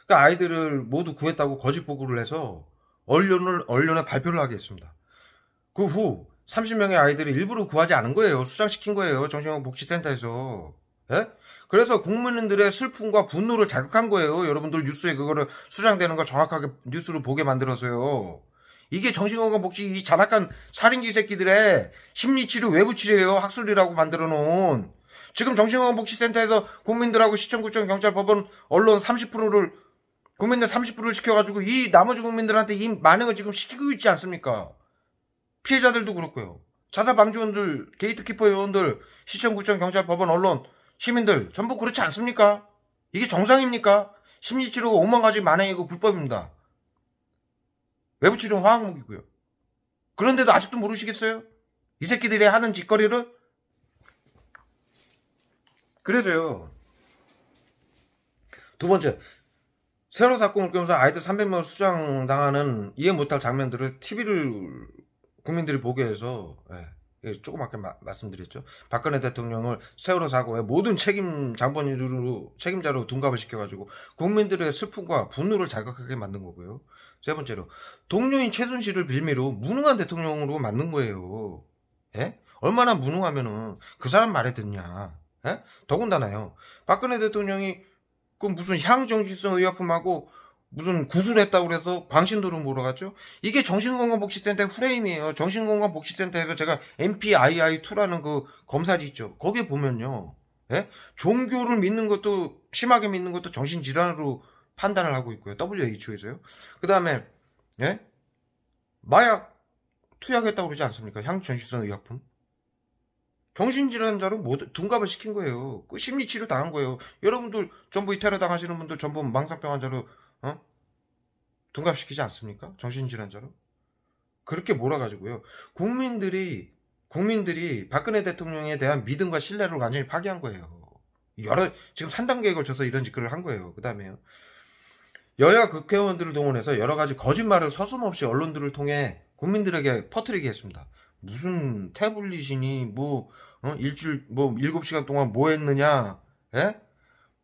아이들을 모두 구했다고 거짓 보고를 해서 언론에 발표를 하게 했습니다. 그 후 30명의 아이들을 일부러 구하지 않은 거예요. 수장시킨 거예요. 정신건강복지센터에서. 예? 그래서 국민들의 슬픔과 분노를 자극한 거예요. 여러분들 뉴스에 그거를 수장되는 거 정확하게 뉴스를 보게 만들어서요. 이게 정신건강복지 이 잔악한 살인귀 새끼들의 심리치료 외부치료예요. 학술이라고 만들어 놓은. 지금 정신건강복지센터에서 국민들하고 시청구청 경찰 법원 언론 30%를 국민들 30%를 시켜가지고 이 나머지 국민들한테 이 만행을 지금 시키고 있지 않습니까? 피해자들도 그렇고요. 자살방지원들, 게이트키퍼 요원들, 시청구청 경찰 법원 언론 시민들 전부 그렇지 않습니까? 이게 정상입니까? 심리치료가 5만 가지 만행이고 불법입니다. 외부치료는 화학무기고요. 그런데도 아직도 모르시겠어요? 이 새끼들이 하는 짓거리를? 그래서요. 두 번째, 세월호 사건을 겪으면서 아이들 300명 수장당하는 이해 못할 장면들을 TV를 국민들이 보게 해서 조그맣게 말씀드렸죠. 박근혜 대통령을 세월호 사고의 모든 책임자로 둔갑을 시켜가지고 국민들의 슬픔과 분노를 자극하게 만든 거고요. 세 번째로 동료인 최순실을 빌미로 무능한 대통령으로 만든 거예요. 예? 얼마나 무능하면은 그 사람 말에 듣냐. 예? 더군다나요. 박근혜 대통령이 그 무슨 향정신성 의약품하고 무슨 구술했다고 그래서 광신도로 몰아갔죠? 이게 정신건강복지센터의 프레임이에요. 정신건강복지센터에서 제가 MPII2라는 그 검사지 있죠. 거기에 보면요. 예? 종교를 믿는 것도, 심하게 믿는 것도 정신질환으로 판단을 하고 있고요. WHO에서요. 그 다음에, 예? 마약 투약했다고 그러지 않습니까? 향정신성 의약품. 정신질환자로 둔갑을 시킨 거예요. 그 심리치료 당한 거예요. 여러분들 전부 이 테러 당하시는 분들 전부 망상병 환자로 둔갑시키지 않습니까? 정신질환자로. 그렇게 몰아가지고요. 국민들이 박근혜 대통령에 대한 믿음과 신뢰를 완전히 파괴한 거예요. 지금 3단계에 걸쳐서 이런 짓거리를 한 거예요. 그 다음에요. 여야 국회의원들을 동원해서 여러 가지 거짓말을 서슴없이 언론들을 통해 국민들에게 퍼뜨리게 했습니다. 무슨 태블릿이니 일주일 7시간 동안 뭐 했느냐? 예?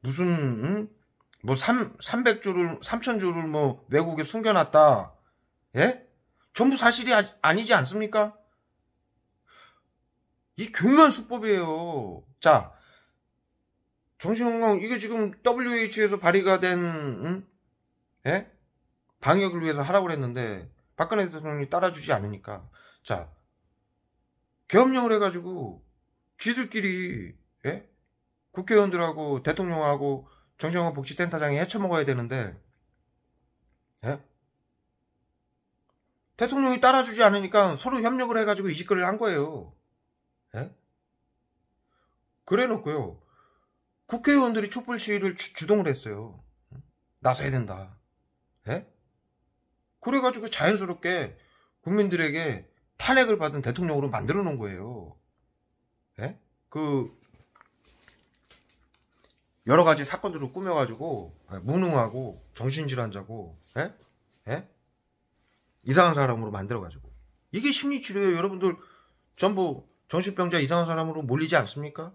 무슨 300조를 3,000조를 외국에 숨겨놨다. 예? 전부 사실이 아니지 않습니까? 이 교묘한 수법이에요. 자, 정신건강 이게 지금 WHO에서 발의가 된 예? 방역을 위해서 하라고 그랬는데 박근혜 대통령이 따라주지 않으니까 자, 계엄령을 해가지고 쥐들끼리 예? 국회의원들하고 대통령하고 정신건강복지센터장이 헤쳐먹어야 되는데 예? 대통령이 따라주지 않으니까 서로 협력을 해가지고 이 짓거리를 한 거예요. 예? 그래놓고요. 국회의원들이 촛불 시위를 주동을 했어요. 나서야 된다. 예? 그래가지고 자연스럽게 국민들에게 탄핵을 받은 대통령으로 만들어 놓은 거예요. 예? 여러 가지 사건들을 꾸며가지고 무능하고 정신질환자고 예? 예? 이상한 사람으로 만들어가지고 이게 심리치료예요. 여러분들 전부 정신병자 이상한 사람으로 몰리지 않습니까?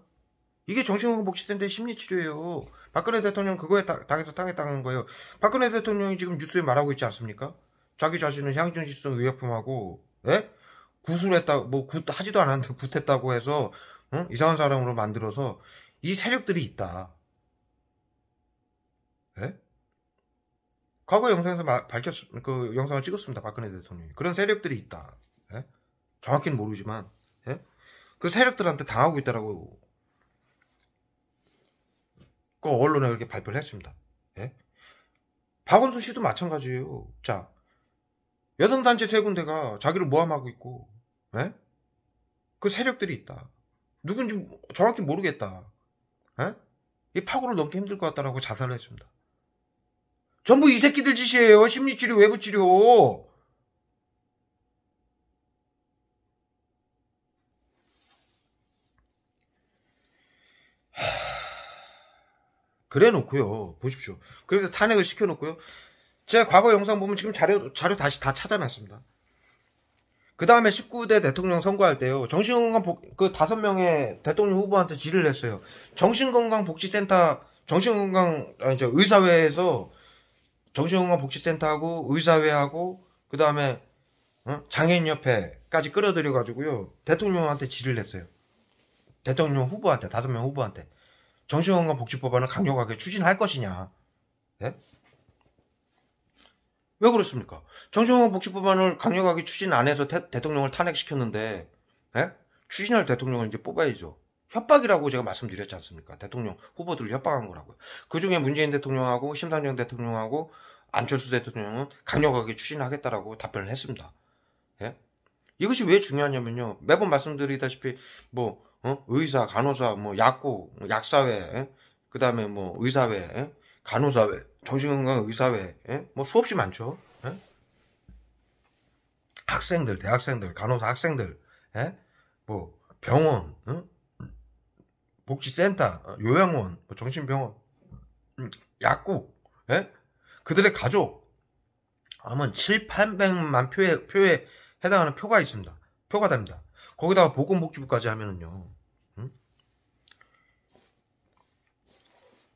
이게 정신건강복지센터의 심리치료예요. 박근혜 대통령 그거에 당해서 당했다는 거예요. 박근혜 대통령이 지금 뉴스에 말하고 있지 않습니까? 자기 자신은 향정신성 의약품하고 예? 구술했다 하지도 않았는데 굿했다고 해서 이상한 사람으로 만들어서 이 세력들이 있다. 예? 과거 영상에서 그 영상을 찍었습니다. 박근혜 대통령이. 그런 세력들이 있다. 예? 정확히는 모르지만, 예? 그 세력들한테 당하고 있다라고, 그 언론에 그렇게 발표를 했습니다. 예? 박원순 씨도 마찬가지예요. 자, 여성단체 세 군데가 자기를 모함하고 있고, 예? 그 세력들이 있다. 누군지 정확히 모르겠다. 예? 이 파고를 넘기 힘들 것 같다라고 자살을 했습니다. 전부 이 새끼들 짓이에요. 심리치료, 외부치료. 그래 놓고요. 보십시오. 그래서 탄핵을 시켜놓고요. 제가 과거 영상 보면 지금 자료 다시 다 찾아놨습니다. 그 다음에 19대 대통령 선거할 때요. 정신건강 그 5명의 대통령 후보한테 질의를 했어요. 정신건강복지센터, 의사회에서 정신건강복지센터하고 의사회하고 그 다음에 장애인협회까지 끌어들여가지고요. 대통령한테 질의를 했어요. 대통령 후보한테 5명 후보한테 정신건강복지법안을 강력하게 추진할 것이냐. 예? 왜 그렇습니까? 정신건강복지법안을 강력하게 추진 안 해서 대통령을 탄핵시켰는데, 예? 추진할 대통령을 이제 뽑아야죠. 협박이라고 제가 말씀드렸지 않습니까? 대통령 후보들을 협박한 거라고요. 그중에 문재인 대통령하고 심상정 대통령하고 안철수 대통령은 강력하게 추진하겠다라고 답변을 했습니다. 예? 이것이 왜 중요하냐면요. 매번 말씀드리다시피 의사, 간호사, 약국, 약사회, 예? 그다음에 의사회, 예? 간호사회, 정신건강 의사회, 예? 수없이 많죠. 예? 학생들, 대학생들, 간호사 학생들, 예? 병원, 복지센터, 요양원, 정신병원, 약국, 예? 그들의 가족, 아마 7, 800만 표에 해당하는 표가 있습니다. 표가 됩니다. 거기다가 보건복지부까지 하면은요,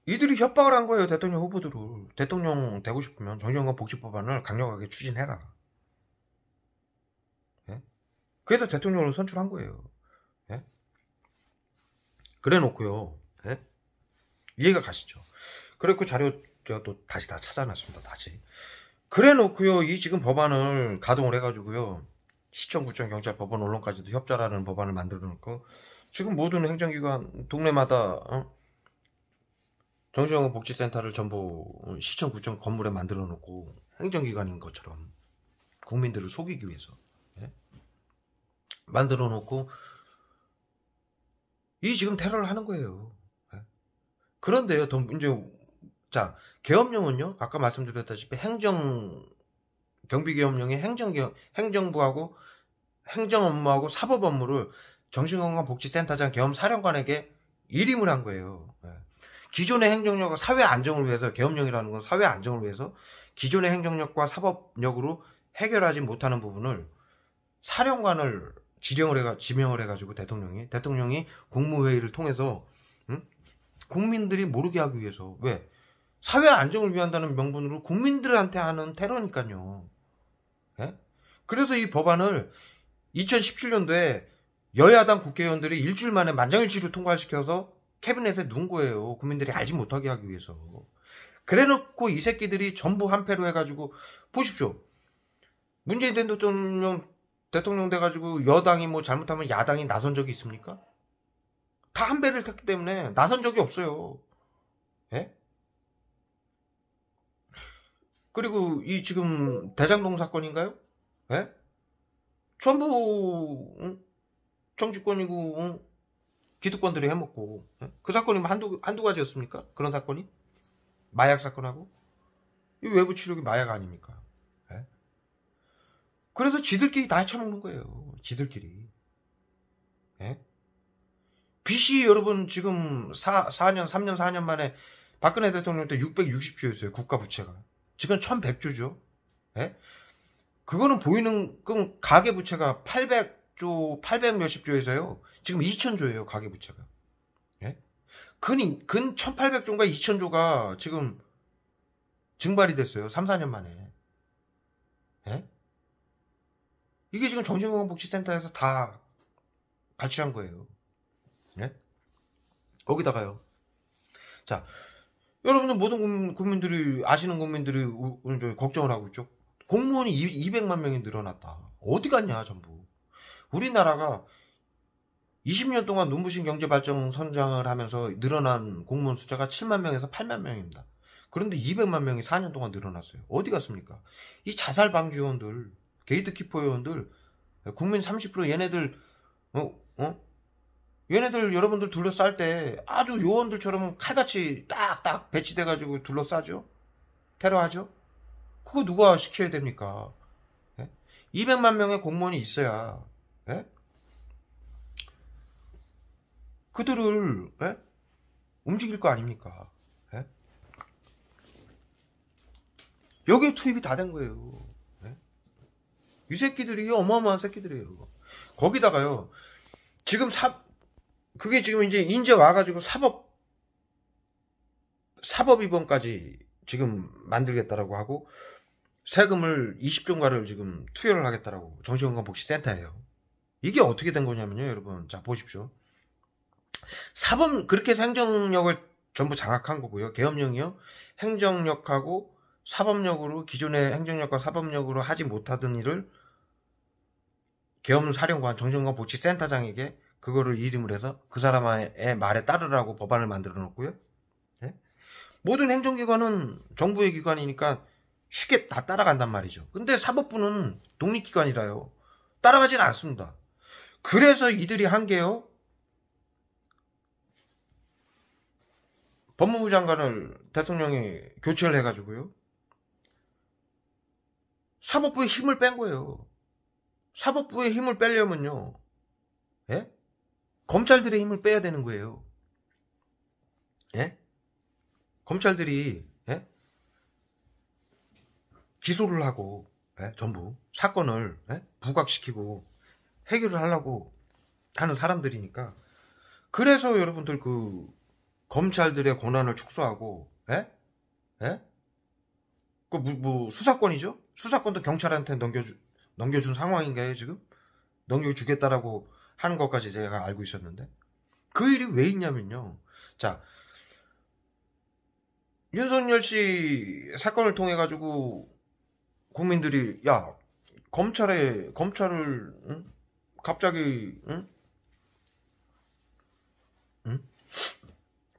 이들이 협박을 한 거예요. 대통령 후보들을. 대통령 되고 싶으면 정신건강복지법안을 강력하게 추진해라. 예? 그래서 대통령을 선출한 거예요. 예? 그래 놓고요. 예? 이해가 가시죠? 그래 그 자료 제가 또 다시 다 찾아놨습니다. 다시. 그래 놓고요. 이 지금 법안을 가동을 해가지고요. 시청, 구청, 경찰, 법원, 언론까지도 협조하는 법안을 만들어 놓고 지금 모든 행정기관 동네마다 정신건강복지센터를 전부 시청, 구청 건물에 만들어 놓고 행정기관인 것처럼 국민들을 속이기 위해서, 예? 만들어 놓고 이 지금 테러를 하는 거예요. 예? 그런데요, 자, 계엄령은요, 아까 말씀드렸다시피 경비계엄령이 행정부하고 행정 업무하고 사법 업무를 정신건강복지센터장 계엄사령관에게 일임을 한 거예요. 예. 기존의 행정력과 사회 안정을 위해서, 계엄령이라는 건 사회 안정을 위해서 기존의 행정력과 사법력으로 해결하지 못하는 부분을 사령관을 지명을 해가지고 대통령이 국무회의를 통해서 국민들이 모르게 하기 위해서, 왜? 사회 안정을 위한다는 명분으로 국민들한테 하는 테러니까요. 예? 그래서 이 법안을 2017년도에 여야당 국회의원들이 일주일 만에 만장일치로 통과시켜서 캐비넷에 둔 거예요. 국민들이 알지 못하게 하기 위해서. 그래놓고 이 새끼들이 전부 한패로 해가지고, 보십시오. 문재인 대통령 돼가지고 여당이 잘못하면 야당이 나선 적이 있습니까? 다 한 배를 탔기 때문에 나선 적이 없어요. 예? 그리고 이 지금 대장동 사건인가요? 예? 전부 정치권이고 기득권들이 해먹고, 그 사건이 한두 가지였습니까? 그런 사건이? 마약 사건하고? 이 외부 치료기 마약 아닙니까? 예? 그래서 지들끼리 다 해쳐먹는 거예요. 지들끼리. 예? 빚이 여러분 지금 3년 4년 만에 박근혜 대통령 때 660조였어요. 국가 부채가. 지금 1100조죠. 예? 그거는 그럼 가계부채가 800 몇십 조에서요. 지금 2000조예요. 가계부채가. 예? 근 1800조인가 2000조가 지금 증발이 됐어요. 3, 4년 만에. 예? 이게 지금 정신건강복지센터에서 다 발주한 거예요. 예? 거기다가요. 자, 여러분들 모든 국민들이, 아시는 국민들이 걱정을 하고 있죠. 공무원이 200만 명이 늘어났다. 어디 갔냐 전부. 우리나라가 20년 동안 눈부신 경제발전 선장을 하면서 늘어난 공무원 숫자가 7만 명에서 8만 명입니다. 그런데 200만 명이 4년 동안 늘어났어요. 어디 갔습니까? 이 자살방지 요원들, 게이트키퍼 요원들, 국민 30% 얘네들 얘네들 여러분들 둘러쌀 때 아주 요원들처럼 칼같이 딱딱 배치돼가지고 둘러싸죠? 테러하죠? 그거 누가 시켜야 됩니까? 예? 200만 명의 공무원이 있어야, 예? 그들을, 예? 움직일 거 아닙니까? 예? 여기에 투입이 다 된 거예요. 예? 이 새끼들이 어마어마한 새끼들이에요. 거기다가요, 지금 그게 지금 이제 와가지고 사법위반까지 지금 만들겠다라고 하고, 세금을 20조인가를 지금 투여를 하겠다라고, 정신건강복지센터예요. 이게 어떻게 된 거냐면요, 여러분. 자, 보십시오. 사법 그렇게 해서 행정력을 전부 장악한 거고요. 계엄령이요. 행정력하고 사법력으로 기존의 행정력과 사법력으로 하지 못하던 일을 계엄사령관 정신건강복지센터장에게 그거를 이름을 해서 그 사람의 말에 따르라고 법안을 만들어 놓고요. 예? 모든 행정기관은 정부의 기관이니까 쉽게 다 따라간단 말이죠. 근데 사법부는 독립기관이라요. 따라가지는 않습니다. 그래서 이들이 한 게요. 법무부 장관을 대통령이 교체를 해가지고요. 사법부의 힘을 뺀 거예요. 사법부의 힘을 빼려면요. 예? 검찰들의 힘을 빼야 되는 거예요. 예? 검찰들이 예? 기소를 하고 예? 전부 사건을 예? 부각시키고 해결을 하려고 하는 사람들이니까 그래서 여러분들 그 검찰들의 권한을 축소하고 예? 예? 그 뭐 수사권이죠? 수사권도 경찰한테 넘겨준 상황인가요 지금? 넘겨주겠다라고 하는 것까지 제가 알고 있었는데 그 일이 왜 있냐면요. 자, 윤석열 씨 사건을 통해 가지고 국민들이 야 검찰을 응? 갑자기 응? 응?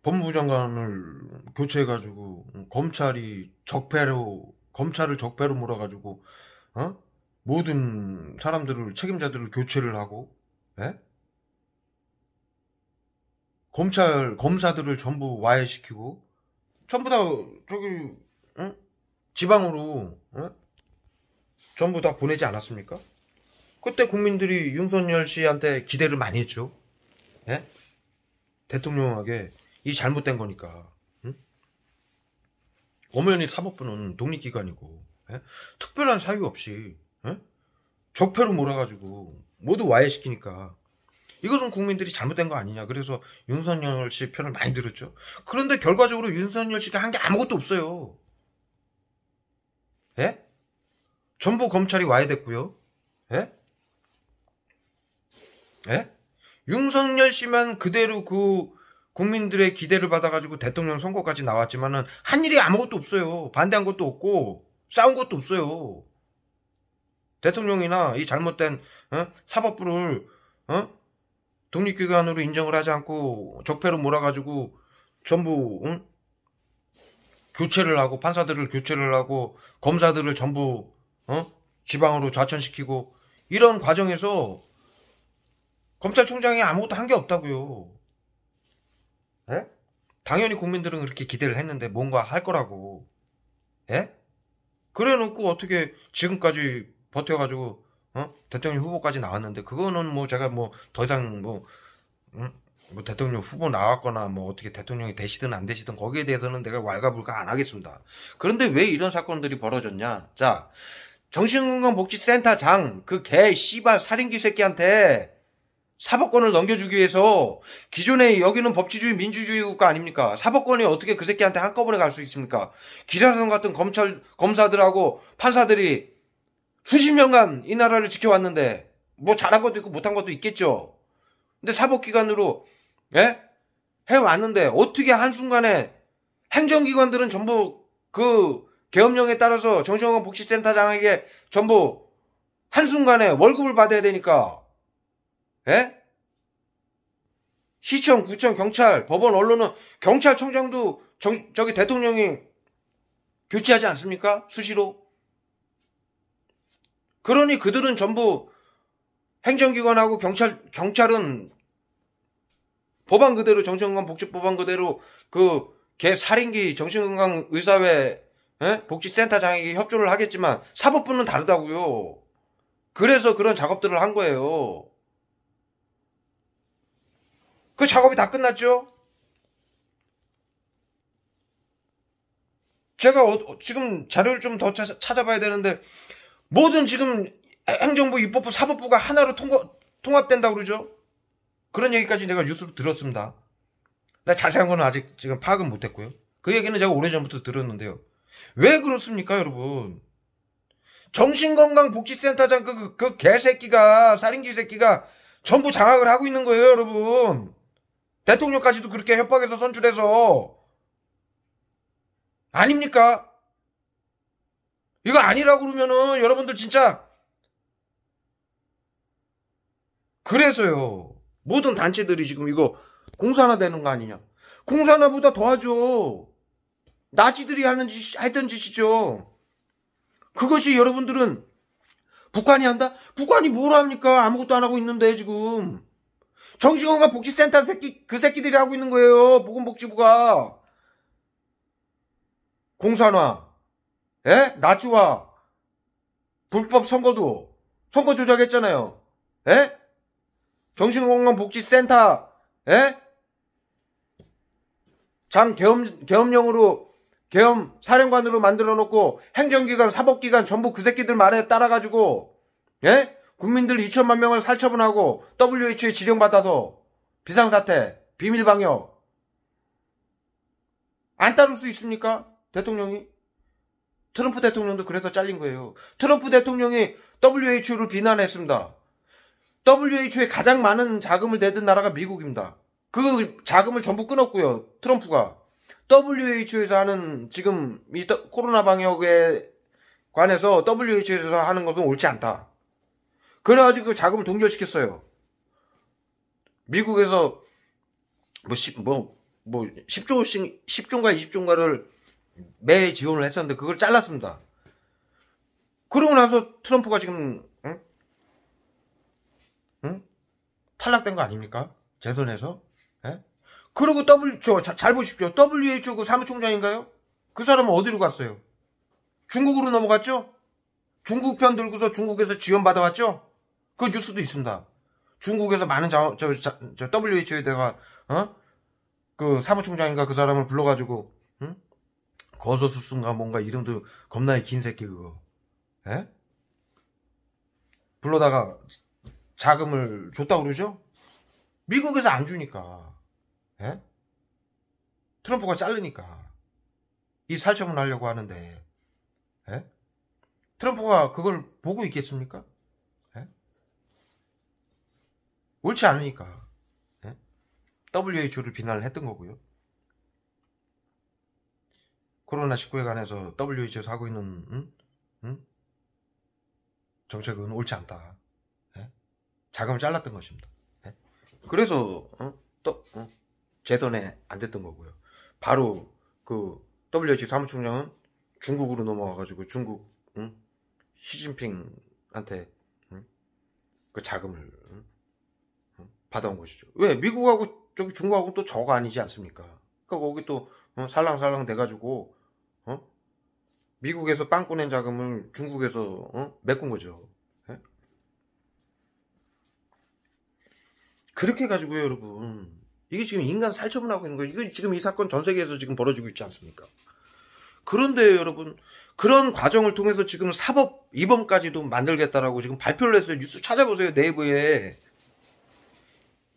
법무부 장관을 교체해가지고 검찰을 적폐로 몰아가지고 어? 모든 사람들을 책임자들을 교체를 하고 예? 검사들을 전부 와해시키고 전부 다 저기 응? 지방으로 전부 다 보내지 않았습니까? 그때 국민들이 윤석열 씨한테 기대를 많이 했죠. 예? 대통령에게 이 잘못된 거니까. 응? 엄연히 사법부는 독립기관이고 예? 특별한 사유 없이 예? 적폐로 몰아가지고 모두 와해시키니까 이것은 국민들이 잘못된 거 아니냐. 그래서 윤석열 씨 편을 많이 들었죠. 그런데 결과적으로 윤석열 씨가 한 게 아무것도 없어요. 예? 전부 검찰이 와해됐고요. 예? 예? 윤석열 씨만 그대로 그 국민들의 기대를 받아가지고 대통령 선거까지 나왔지만은 한 일이 아무것도 없어요. 반대한 것도 없고 싸운 것도 없어요. 대통령이나 이 잘못된 사법부를 독립기관으로 인정을 하지 않고 적폐로 몰아가지고 전부 교체를 하고 판사들을 교체를 하고 검사들을 전부 지방으로 좌천시키고 이런 과정에서 검찰총장이 아무것도 한 게 없다고요. 예? 당연히 국민들은 그렇게 기대를 했는데 뭔가 할 거라고. 예? 그래 놓고 어떻게 지금까지 버텨가지고 대통령 후보까지 나왔는데 그거는 뭐 제가 뭐 더 이상 뭐 대통령 후보 나왔거나 뭐 어떻게 대통령이 되시든 안 되시든 거기에 대해서는 내가 왈가불가 안 하겠습니다. 그런데 왜 이런 사건들이 벌어졌냐? 자, 정신건강복지센터장 그 개 씨발 살인귀 새끼한테 사법권을 넘겨주기 위해서 기존에 여기는 법치주의 민주주의 국가 아닙니까? 사법권이 어떻게 그 새끼한테 한꺼번에 갈 수 있습니까? 기라성 같은 검사들하고 판사들이 수십 년간 이 나라를 지켜왔는데 뭐 잘한 것도 있고 못한 것도 있겠죠. 근데 사법기관으로 예? 해왔는데 어떻게 한순간에 행정기관들은 전부 그 계엄령에 따라서 정신건강복지센터장에게 전부 한순간에 월급을 받아야 되니까 예? 시청, 구청, 경찰, 법원, 언론은 경찰청장도 저기 대통령이 교체하지 않습니까? 수시로. 그러니 그들은 전부 행정기관하고 경찰은 법안 그대로 정신건강복지법안 그대로 그 개 살인귀 정신건강의사회 복지센터장에게 협조를 하겠지만 사법부는 다르다고요. 그래서 그런 작업들을 한 거예요. 그 작업이 다 끝났죠? 제가 지금 자료를 좀 더 찾아봐야 되는데 모든 지금 행정부, 입법부, 사법부가 하나로 통합된다고 그러죠? 그런 얘기까지 내가 뉴스로 들었습니다. 나 자세한 거는 아직 지금 파악은 못했고요. 그 얘기는 제가 오래전부터 들었는데요. 왜 그렇습니까, 여러분? 정신건강복지센터장 그 개새끼가, 살인귀 새끼가 전부 장악을 하고 있는 거예요, 여러분. 대통령까지도 그렇게 협박해서 선출해서. 아닙니까? 이거 아니라고 그러면은 여러분들 진짜. 그래서요, 모든 단체들이 지금 이거 공산화 되는 거 아니냐. 공산화보다 더하죠. 나치들이 했던 짓이죠. 그것이 여러분들은 북한이 한다? 북한이 뭘 합니까? 아무것도 안 하고 있는데 지금. 정신건강 복지센터 그 새끼들이 하고 있는 거예요. 보건복지부가. 공산화, 예? 나치화, 불법 선거도, 선거 조작했잖아요. 예? 정신건강복지센터, 예? 계엄령으로, 계엄 사령관으로 만들어 놓고, 행정기관, 사법기관 전부 그 새끼들 말에 따라가지고, 예? 국민들 2천만 명을 살처분하고, WHO에 지령받아서, 비상사태, 비밀방역, 안 따를 수 있습니까? 대통령이? 트럼프 대통령도 그래서 잘린 거예요. 트럼프 대통령이 WHO를 비난했습니다. WHO에 가장 많은 자금을 내던 나라가 미국입니다. 그 자금을 전부 끊었고요. 트럼프가. WHO에서 하는 지금 이 코로나 방역에 관해서 WHO에서 하는 것은 옳지 않다. 그래가지고 그 자금을 동결시켰어요. 미국에서 10조인가 20조인가를 매 지원을 했었는데 그걸 잘랐습니다. 그러고 나서 트럼프가 지금 탈락된 거 아닙니까? 재선에서. 예? 그리고 잘 보십시오. WHO 그 사무총장인가요? 그 사람은 어디로 갔어요? 중국으로 넘어갔죠? 중국 편 들고서 중국에서 지원 받아왔죠? 그 뉴스도 있습니다. 중국에서 많은 WHO에다가 그 사무총장인가 그 사람을 불러가지고 거소수순가 뭔가 이름도 겁나게 긴 새끼 그거. 예? 불러다가 자금을 줬다고 그러죠? 미국에서 안 주니까. 예? 트럼프가 자르니까 이 살처분 하려고 하는데. 예? 트럼프가 그걸 보고 있겠습니까? 예? 옳지 않으니까. 예? WHO를 비난을 했던 거고요. 코로나19에 관해서 WHO에서 하고 있는 정책은 옳지 않다. 예? 자금을 잘랐던 것입니다. 예? 그래서 재선에 안 됐던 거고요. 바로 그 WHO 사무총장은 중국으로 넘어가가지고 중국 시진핑한테 그 자금을 받아온 것이죠. 왜? 미국하고 저기 중국하고 또 저가 아니지 않습니까? 그러니까 거기 또 살랑살랑 돼가지고 미국에서 빵 꺼낸 자금을 중국에서 메꾼 거죠. 예? 그렇게 해가지고요, 여러분. 이게 지금 인간 살처분하고 있는 거예요. 이거 지금 이 사건 전 세계에서 지금 벌어지고 있지 않습니까? 그런데 여러분, 그런 과정을 통해서 지금 사법 입원까지도 만들겠다라고 지금 발표를 했어요. 뉴스 찾아보세요, 네이버에.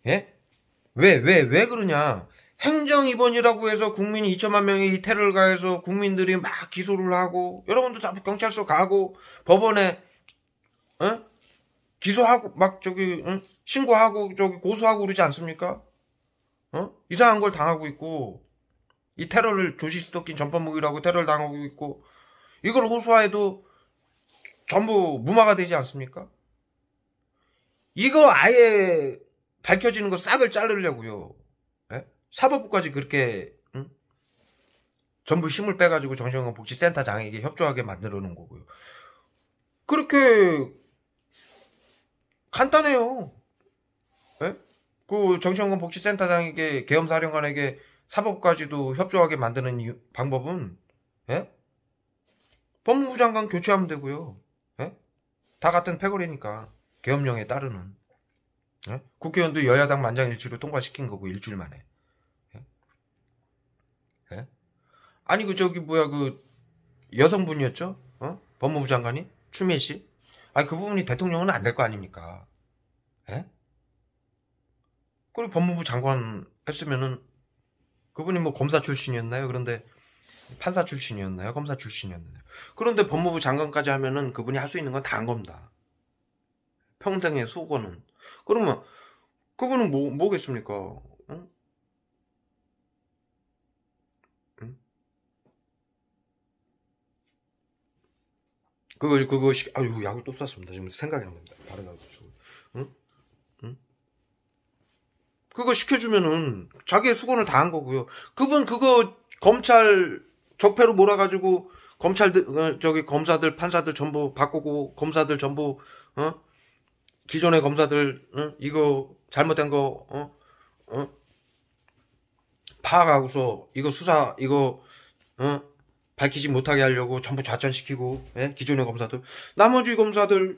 예? 왜 그러냐? 행정입원이라고 해서 국민이 2천만 명이 이 테러를 가해서 국민들이 막 기소를 하고, 여러분도 다 경찰서 가고, 법원에, 기소하고, 막 신고하고, 고소하고 그러지 않습니까? 이상한 걸 당하고 있고, 이 테러를 조시스토킨 전파무기라고 테러를 당하고 있고, 이걸 호소해도 전부 무마가 되지 않습니까? 이거 아예 밝혀지는 거 싹을 자르려고요. 예? 사법부까지 그렇게 전부 힘을 빼가지고 정신건강복지센터장에게 협조하게 만들어 놓은 거고요. 그렇게 간단해요. 예? 그 정신건강복지센터장에게 계엄사령관에게 사법부까지도 협조하게 만드는 방법은 예? 법무부 장관 교체하면 되고요. 예? 다 같은 패거리니까 계엄령에 따르는. 예? 국회의원도 여야당 만장일치로 통과시킨 거고 일주일 만에. 예? 예? 아니 그 여성분이었죠? 법무부 장관이 추미애 씨. 아니 그 부분이 대통령은 안 될 거 아닙니까? 예? 그리고 법무부 장관 했으면은 그분이 뭐 검사 출신이었나요? 그런데 판사 출신이었나요? 검사 출신이었나요? 그런데 법무부 장관까지 하면은 그분이 할 수 있는 건 다 한 겁니다. 평생의 수고는. 그러면 그분은 뭐겠습니까? 아유, 약을 또 쐈습니다. 지금 생각이 안 납니다. 바로 나고 응? 응? 그거 시켜주면은 자기의 수건을 다 한 거고요. 그분 그거 검찰 적폐로 몰아가지고 검사들 판사들 전부 바꾸고 검사들 전부 기존의 검사들 이거 잘못된 거 파악하고서 이거 수사 이거 밝히지 못하게 하려고 전부 좌천시키고, 예? 기존의 검사들. 나머지 검사들,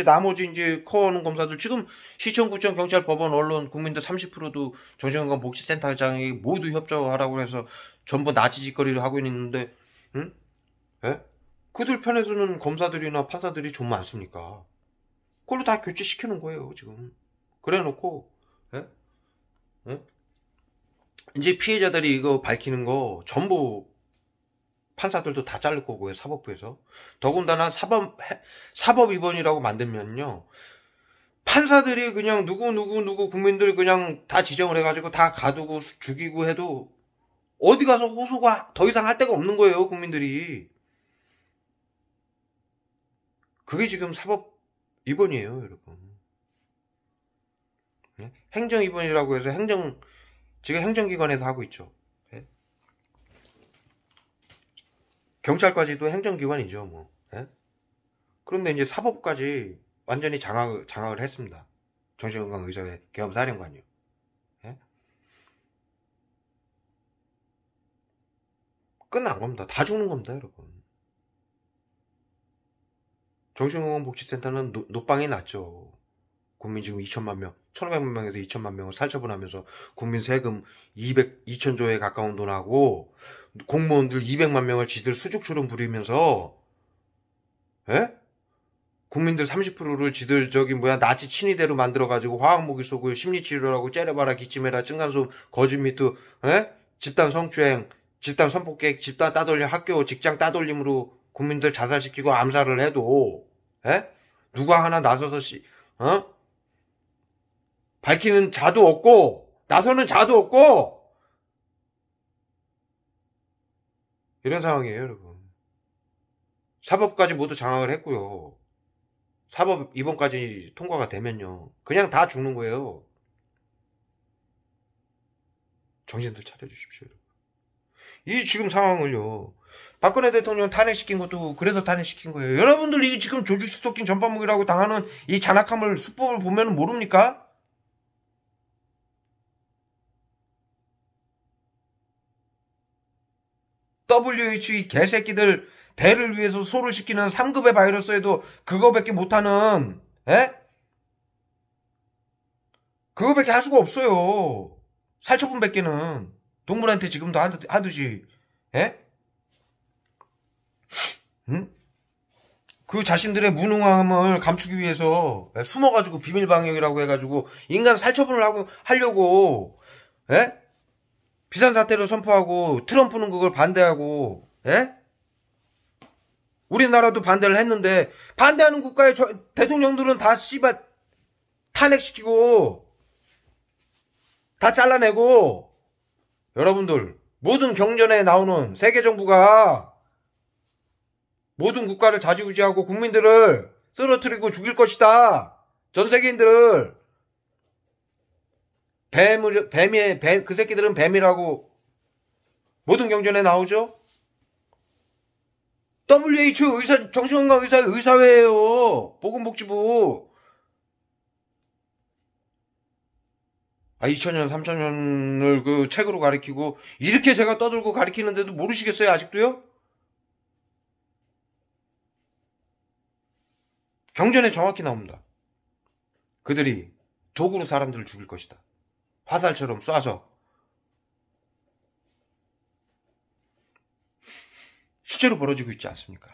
나머지 이제 커오는 검사들, 지금 시청, 구청, 경찰, 법원, 언론, 국민들 30%도 정신건강 복지센터장이 모두 협조하라고 해서 전부 나치짓거리를 하고 있는데, 응? 예? 그들 편에서는 검사들이나 판사들이 좀 많습니까? 그걸로 다 교체시키는 거예요, 지금. 그래 놓고, 예? 예? 이제 피해자들이 이거 밝히는 거 전부 판사들도 다 자를 거고요, 사법부에서. 더군다나 사법 위반이라고 만들면요, 판사들이 그냥 누구 국민들 그냥 다 지정을 해가지고 다 가두고 죽이고 해도 어디 가서 호소가 더 이상 할 데가 없는 거예요, 국민들이. 그게 지금 사법 위반이에요, 여러분. 행정 위반이라고 해서 지금 행정기관에서 하고 있죠. 경찰까지도 행정기관이죠, 뭐. 예? 그런데 이제 사법까지 완전히 장악을 했습니다. 정신건강의사회 계엄사령관이요. 예? 끝난 겁니다. 다 죽는 겁니다, 여러분. 정신건강복지센터는 노빵이 났죠. 국민 지금 2천만 명, 1,500만 명에서 2천만 명을 살처분하면서 국민 세금 2천조에 가까운 돈하고 공무원들 200만 명을 지들 수죽처럼 부리면서, 예? 국민들 30%를 지들 나치 친위대로 만들어가지고 화학무기 쏘고 심리치료라고 째려봐라 기침해라 층간소음 거짓미투, 예? 집단 성추행, 집단 성폭행, 집단 따돌림, 학교 직장 따돌림으로 국민들 자살시키고 암살을 해도, 예? 누가 하나 나서서 밝히는 자도 없고 나서는 자도 없고 이런 상황이에요, 여러분. 사법까지 모두 장악을 했고요. 사법 입원까지 통과가 되면요, 그냥 다 죽는 거예요. 정신들 차려주십시오. 이 지금 상황을요, 박근혜 대통령 탄핵시킨 것도 그래서 탄핵시킨 거예요. 여러분들 이 지금 조직 스토킹 전파무기라고 당하는 이 잔악함을 수법을 보면 모릅니까? WHO 이 개새끼들 대를 위해서 소를 시키는 3급의 바이러스에도 그거밖에 못하는, 에? 그거밖에 할 수가 없어요. 살처분밖에는. 동물한테 지금도 하듯이, 에? 응? 그 자신들의 무능함을 감추기 위해서 숨어가지고 비밀방역이라고 해가지고 인간 살처분을 하려고, 에? 비상사태를 선포하고 트럼프는 그걸 반대하고, 예? 우리나라도 반대를 했는데 반대하는 국가의 대통령들은 다 씨발 탄핵시키고 다 잘라내고, 여러분들 모든 경전에 나오는 세계 정부가 모든 국가를 좌지우지하고 국민들을 쓰러뜨리고 죽일 것이다. 전 세계인들을 그 새끼들은 뱀이라고 모든 경전에 나오죠? WHO 정신건강의사회예요. 보건복지부. 2000년, 3000년을 그 책으로 가리키고 이렇게 제가 떠들고 가리키는데도 모르시겠어요, 아직도요? 경전에 정확히 나옵니다. 그들이 도구로 사람들을 죽일 것이다. 화살처럼 쏴서. 실제로 벌어지고 있지 않습니까?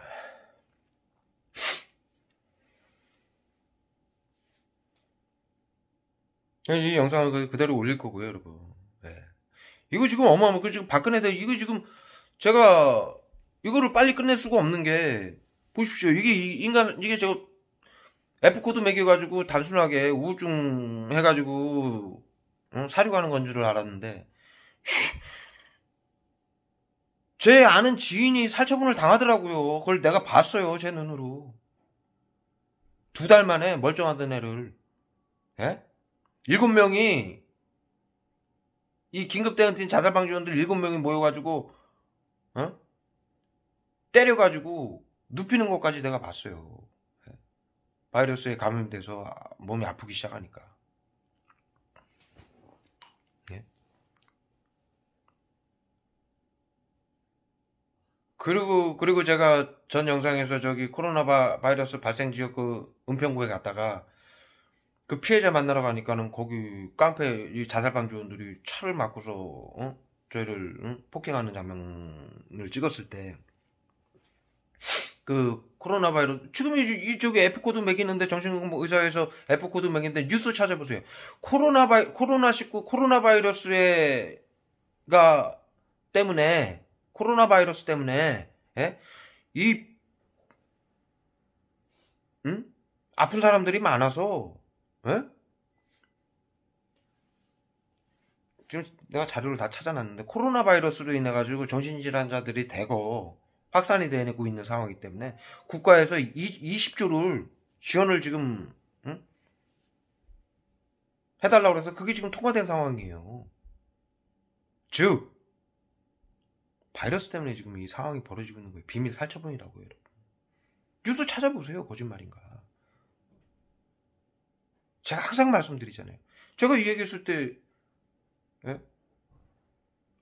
이 영상을 그대로 올릴 거고요, 여러분. 네. 이거 지금 어마어마하고, 지금 박근혜 대 이거 지금 제가 이거를 빨리 끝낼 수가 없는 게, 보십시오. 이게 저 F코드 매겨가지고 단순하게 우울증 해가지고 사료가는 건 줄 알았는데 제 아는 지인이 살처분을 당하더라고요. 그걸 내가 봤어요. 제 눈으로. 2달 만에 멀쩡하던 애를. 예? 7명이 이 긴급대응팀 자살방지원들 7명이 모여가지고 때려가지고 눕히는 것까지 내가 봤어요. 예? 바이러스에 감염돼서 몸이 아프기 시작하니까. 예? 그리고 제가 전 영상에서 저기 코로나 바이러스 발생 지역 그 은평구에 갔다가 그 피해자 만나러 가니까는 거기 깡패 이 자살방지원들이 차를 막고서 저희를 폭행하는 장면을 찍었을 때 그 코로나 바이러스 지금 이쪽에 F코드 매기는데 정신건강 의사에서 F코드 매기는데 뉴스 찾아보세요. 코로나19 코로나 바이러스가 때문에 코로나 바이러스 때문에 예? 이 아픈 사람들이 많아서 예? 지금 내가 자료를 다 찾아놨는데 코로나 바이러스로 인해 가지고 정신질환자들이 대거 확산이 되고 있는 상황이기 때문에 국가에서 20조를 지원을 지금 해달라고 해서 그게 지금 통과된 상황이에요. 즉 바이러스 때문에 지금 이 상황이 벌어지고 있는 거예요. 비밀 살처분이라고요. 여러분. 뉴스 찾아보세요. 거짓말인가. 제가 항상 말씀드리잖아요. 제가 이 얘기했을 때 예?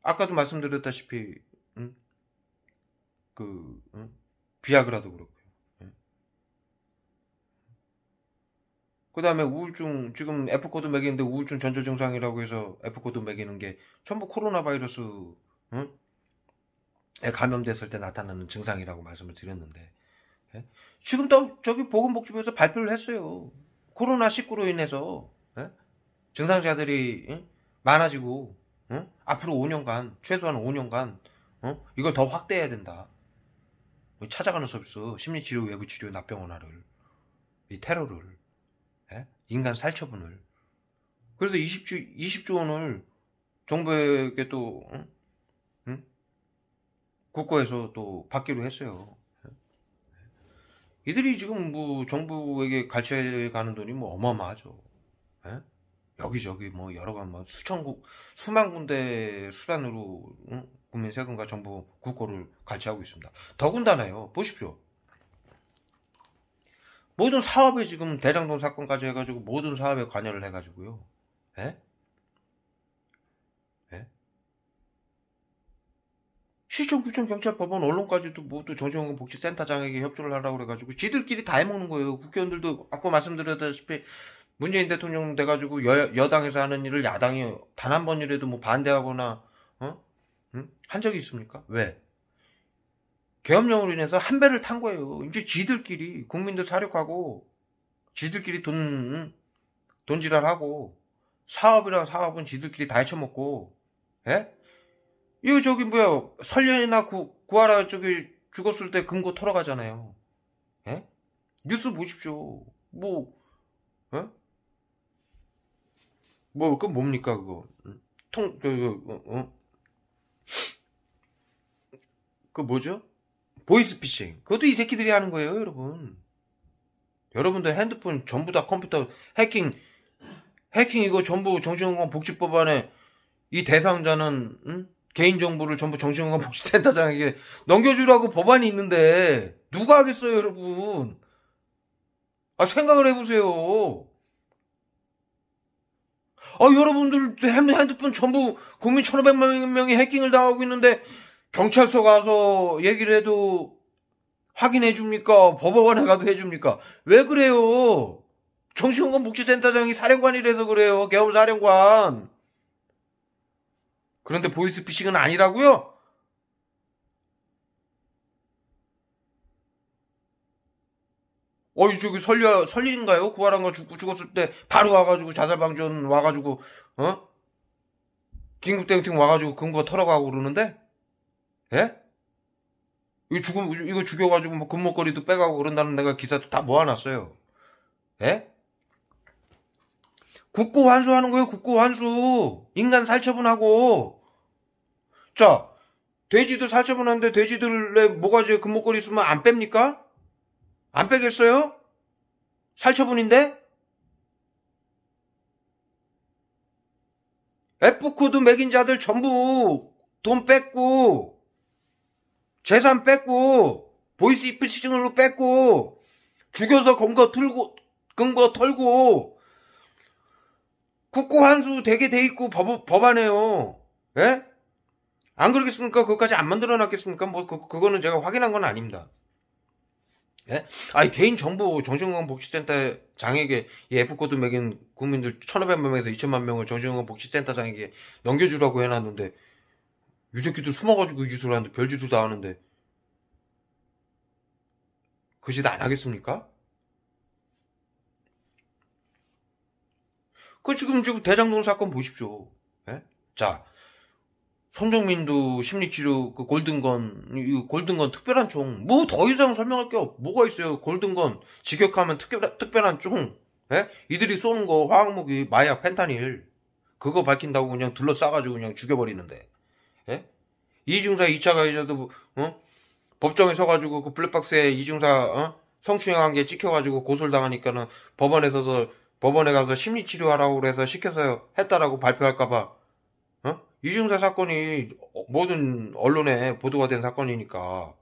아까도 말씀드렸다시피 비아그라도 그렇고요. 예? 그 다음에 우울증 지금 F코드 매기는데 우울증 전조 증상이라고 해서 F코드 매기는 게 전부 코로나 바이러스에 감염됐을 때 나타나는 증상이라고 말씀을 드렸는데 예? 지금 또 저기 보건복지부에서 발표를 했어요. 코로나19로 인해서 예? 증상자들이 많아지고 앞으로 5년간 최소한 5년간 이걸 더 확대해야 된다. 찾아가는 서비스, 심리치료, 외부치료, 납병원화를 이 테러를 예? 인간 살처분을 그래서 20조 원을 정부에게 또 국고에서 또 받기로 했어요. 이들이 지금 뭐 정부에게 갈취해 가는 돈이 뭐 어마어마하죠. 예? 여기저기 뭐 여러간 뭐 수만 군데 수단으로 국민 세금과 정부 국고를 갈취하고 있습니다. 더군다나요. 보십시오. 모든 사업에 지금 대장동 사건까지 해가지고 모든 사업에 관여를 해가지고요. 예? 예? 시청, 구청, 경찰, 법원, 언론까지도 모두 정신건강복지센터장에게 협조를 하라고 그래가지고 지들끼리 다 해먹는 거예요. 국회의원들도 아까 말씀드렸다시피 문재인 대통령 돼가지고 여당에서 하는 일을 야당이 단 한 번이라도 뭐 반대하거나 한 적이 있습니까? 왜? 계엄령으로 인해서 한 배를 탄 거예요. 이제 지들끼리 국민들 사력하고 지들끼리 돈지랄하고 사업이랑 사업은 지들끼리 다 헤쳐먹고 예? 이거 저기 뭐야 설련이나 구하라 저기 죽었을 때 금고 털어가잖아요. 예? 뉴스 보십시오. 뭐 예? 뭐 그 뭡니까 그거 그 뭐죠? 보이스피싱. 그것도 이 새끼들이 하는 거예요, 여러분. 여러분들 핸드폰 전부 다 컴퓨터 해킹 이거 전부 정신건강복지법안에 이 대상자는 개인정보를 전부 정신건강복지센터장에게 넘겨주라고 법안이 있는데 누가 하겠어요, 여러분? 아, 생각을 해보세요. 여러분들 핸드폰 전부 국민 1,500만 명이 해킹을 당하고 있는데 경찰서 가서 얘기를 해도 확인해 줍니까? 법원에 가도 해줍니까? 왜 그래요? 정신건강복지센터장이 사령관이라서 그래요. 계엄사령관. 그런데 보이스피싱은 아니라고요? 저기 설린가요? 구하란가 죽었을 때 바로 와가지고 자살방지원 와가지고 긴급대응팀 와가지고 금고 털어가고 그러는데 예? 이거 죽여가지고 뭐 금목걸이도 빼가고 그런다는 내가 기사도 다 모아놨어요. 예? 국고 환수하는 거예요. 국고 환수. 인간 살처분하고. 자, 돼지들 살처분하는데 돼지들의 모가지에 금목걸이 있으면 안 뺍니까? 안 빼겠어요? 살처분인데? F코드 매긴 자들 전부 돈 뺐고 재산 뺐고 보이스피싱으로 뺐고 죽여서 근거 털고 국고 환수 되게 돼 있고 법안에요. 예? 안 그러겠습니까? 그것까지 안 만들어 놨겠습니까? 뭐 그거는 제가 확인한 건 아닙니다. 예? 아니 개인 정보 정신건강복지센터장에게 이 F코드 매긴 국민들 1,500만 명에서 2천만 명을 정신건강복지센터장에게 넘겨주라고 해놨는데 이 새끼들 숨어가지고 이 짓을 하는데 별짓을 다 하는데 그 짓 안 하겠습니까? 그 지금 대장동 사건 보십시오. 예? 자, 손정민도 심리치료 그 골든건 특별한 총. 뭐 더 이상 설명할 게 뭐가 있어요? 골든건 직역하면 특별한 총. 예? 이들이 쏘는 거 화학무기 마약 펜타닐 그거 밝힌다고 그냥 둘러싸가지고 그냥 죽여버리는데. 예? 이중사 2차 가해자도 법정에 서가지고 그 블랙박스에 이중사 성추행한 게 찍혀가지고 고소를 당하니까는 법원에 가서 심리치료하라고 그래서 시켜서 했다라고 발표할까봐 이중사 사건이 모든 언론에 보도가 된 사건이니까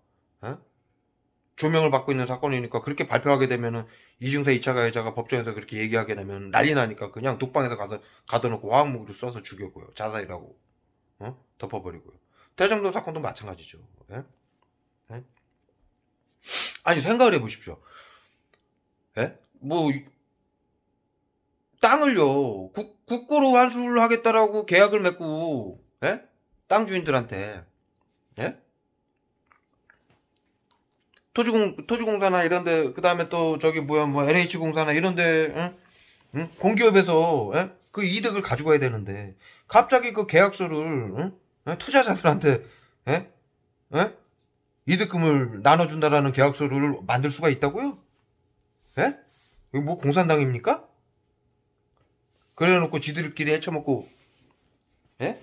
조명을 받고 있는 사건이니까 그렇게 발표하게 되면은 이중사 2차 가해자가 법정에서 그렇게 얘기하게 되면 난리 나니까 그냥 독방에서 가둬놓고 화학무기로 쏴서 죽였고요. 자살이라고 덮어버리고요. 대장동 사건도 마찬가지죠. 예? 예? 아니 생각을 해보십시오. 예? 뭐 땅을요 국고로 환수를 하겠다라고 계약을 맺고 예? 땅 주인들한테 예? 토지공사나 이런데 그 다음에 또 뭐 LH공사나 이런데 공기업에서 예? 그 이득을 가져가야 되는데 갑자기 그 계약서를 투자자들한테 예? 예? 이득금을 나눠준다라는 계약서를 만들 수가 있다고요? 예? 이거 뭐 공산당입니까? 그래놓고 지들끼리 헤쳐먹고, 예?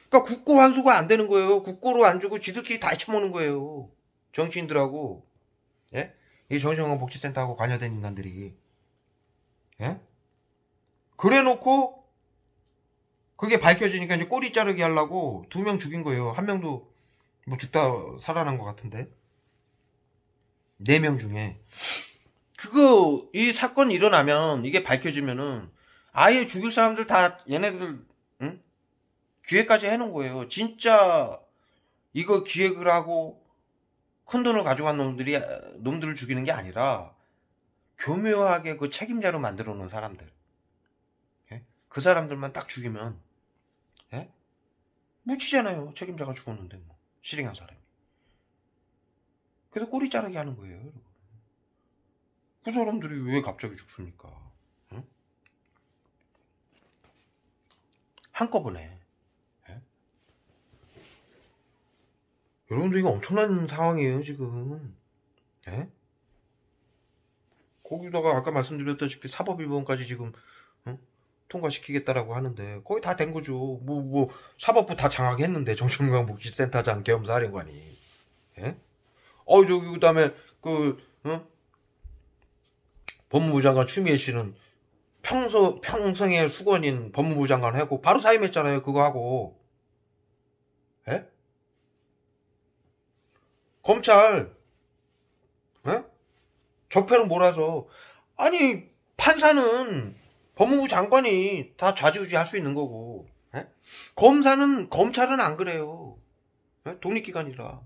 그러니까 국고 환수가 안 되는 거예요. 국고로 안 주고 지들끼리 다 헤쳐먹는 거예요. 정치인들하고, 예? 이 정신건강복지센터하고 관여된 인간들이, 예? 그래놓고 그게 밝혀지니까 이제 꼬리 자르기 하려고 2명 죽인 거예요. 1명도 뭐 죽다 살아난 것 같은데 4명 중에 이 사건이 일어나면 이게 밝혀지면은 아예 죽일 사람들 다 얘네들 기획까지 해놓은 거예요. 진짜 이거 기획을 하고 큰 돈을 가져간 놈들을 죽이는 게 아니라 교묘하게 그 책임자로 만들어 놓은 사람들, 예? 그 사람들만 딱 죽이면 예? 묻히잖아요. 책임자가 죽었는데 뭐 실행한 사람이. 그래서 꼬리 자르기 하는 거예요. 여러분. 그 사람들이 왜 갑자기 죽습니까? 응? 한꺼번에. 예? 여러분들 이거 엄청난 상황이에요 지금. 예? 거기다가 아까 말씀드렸다시피 사법위원까지 지금 통과시키겠다라고 하는데 거의 다 된 거죠. 뭐 사법부 다 장악했는데 정신건강복지센터장 계엄사령관이. 예? 그다음에 법무부 장관 추미애 씨는 평생의 수건인 법무부 장관 하고 바로 사임했잖아요. 그거 하고. 예? 검찰 적폐로 몰아서 아니 판사는 법무부 장관이 다 좌지우지 할 수 있는 거고 예? 검찰은 안 그래요. 예? 독립기관이라.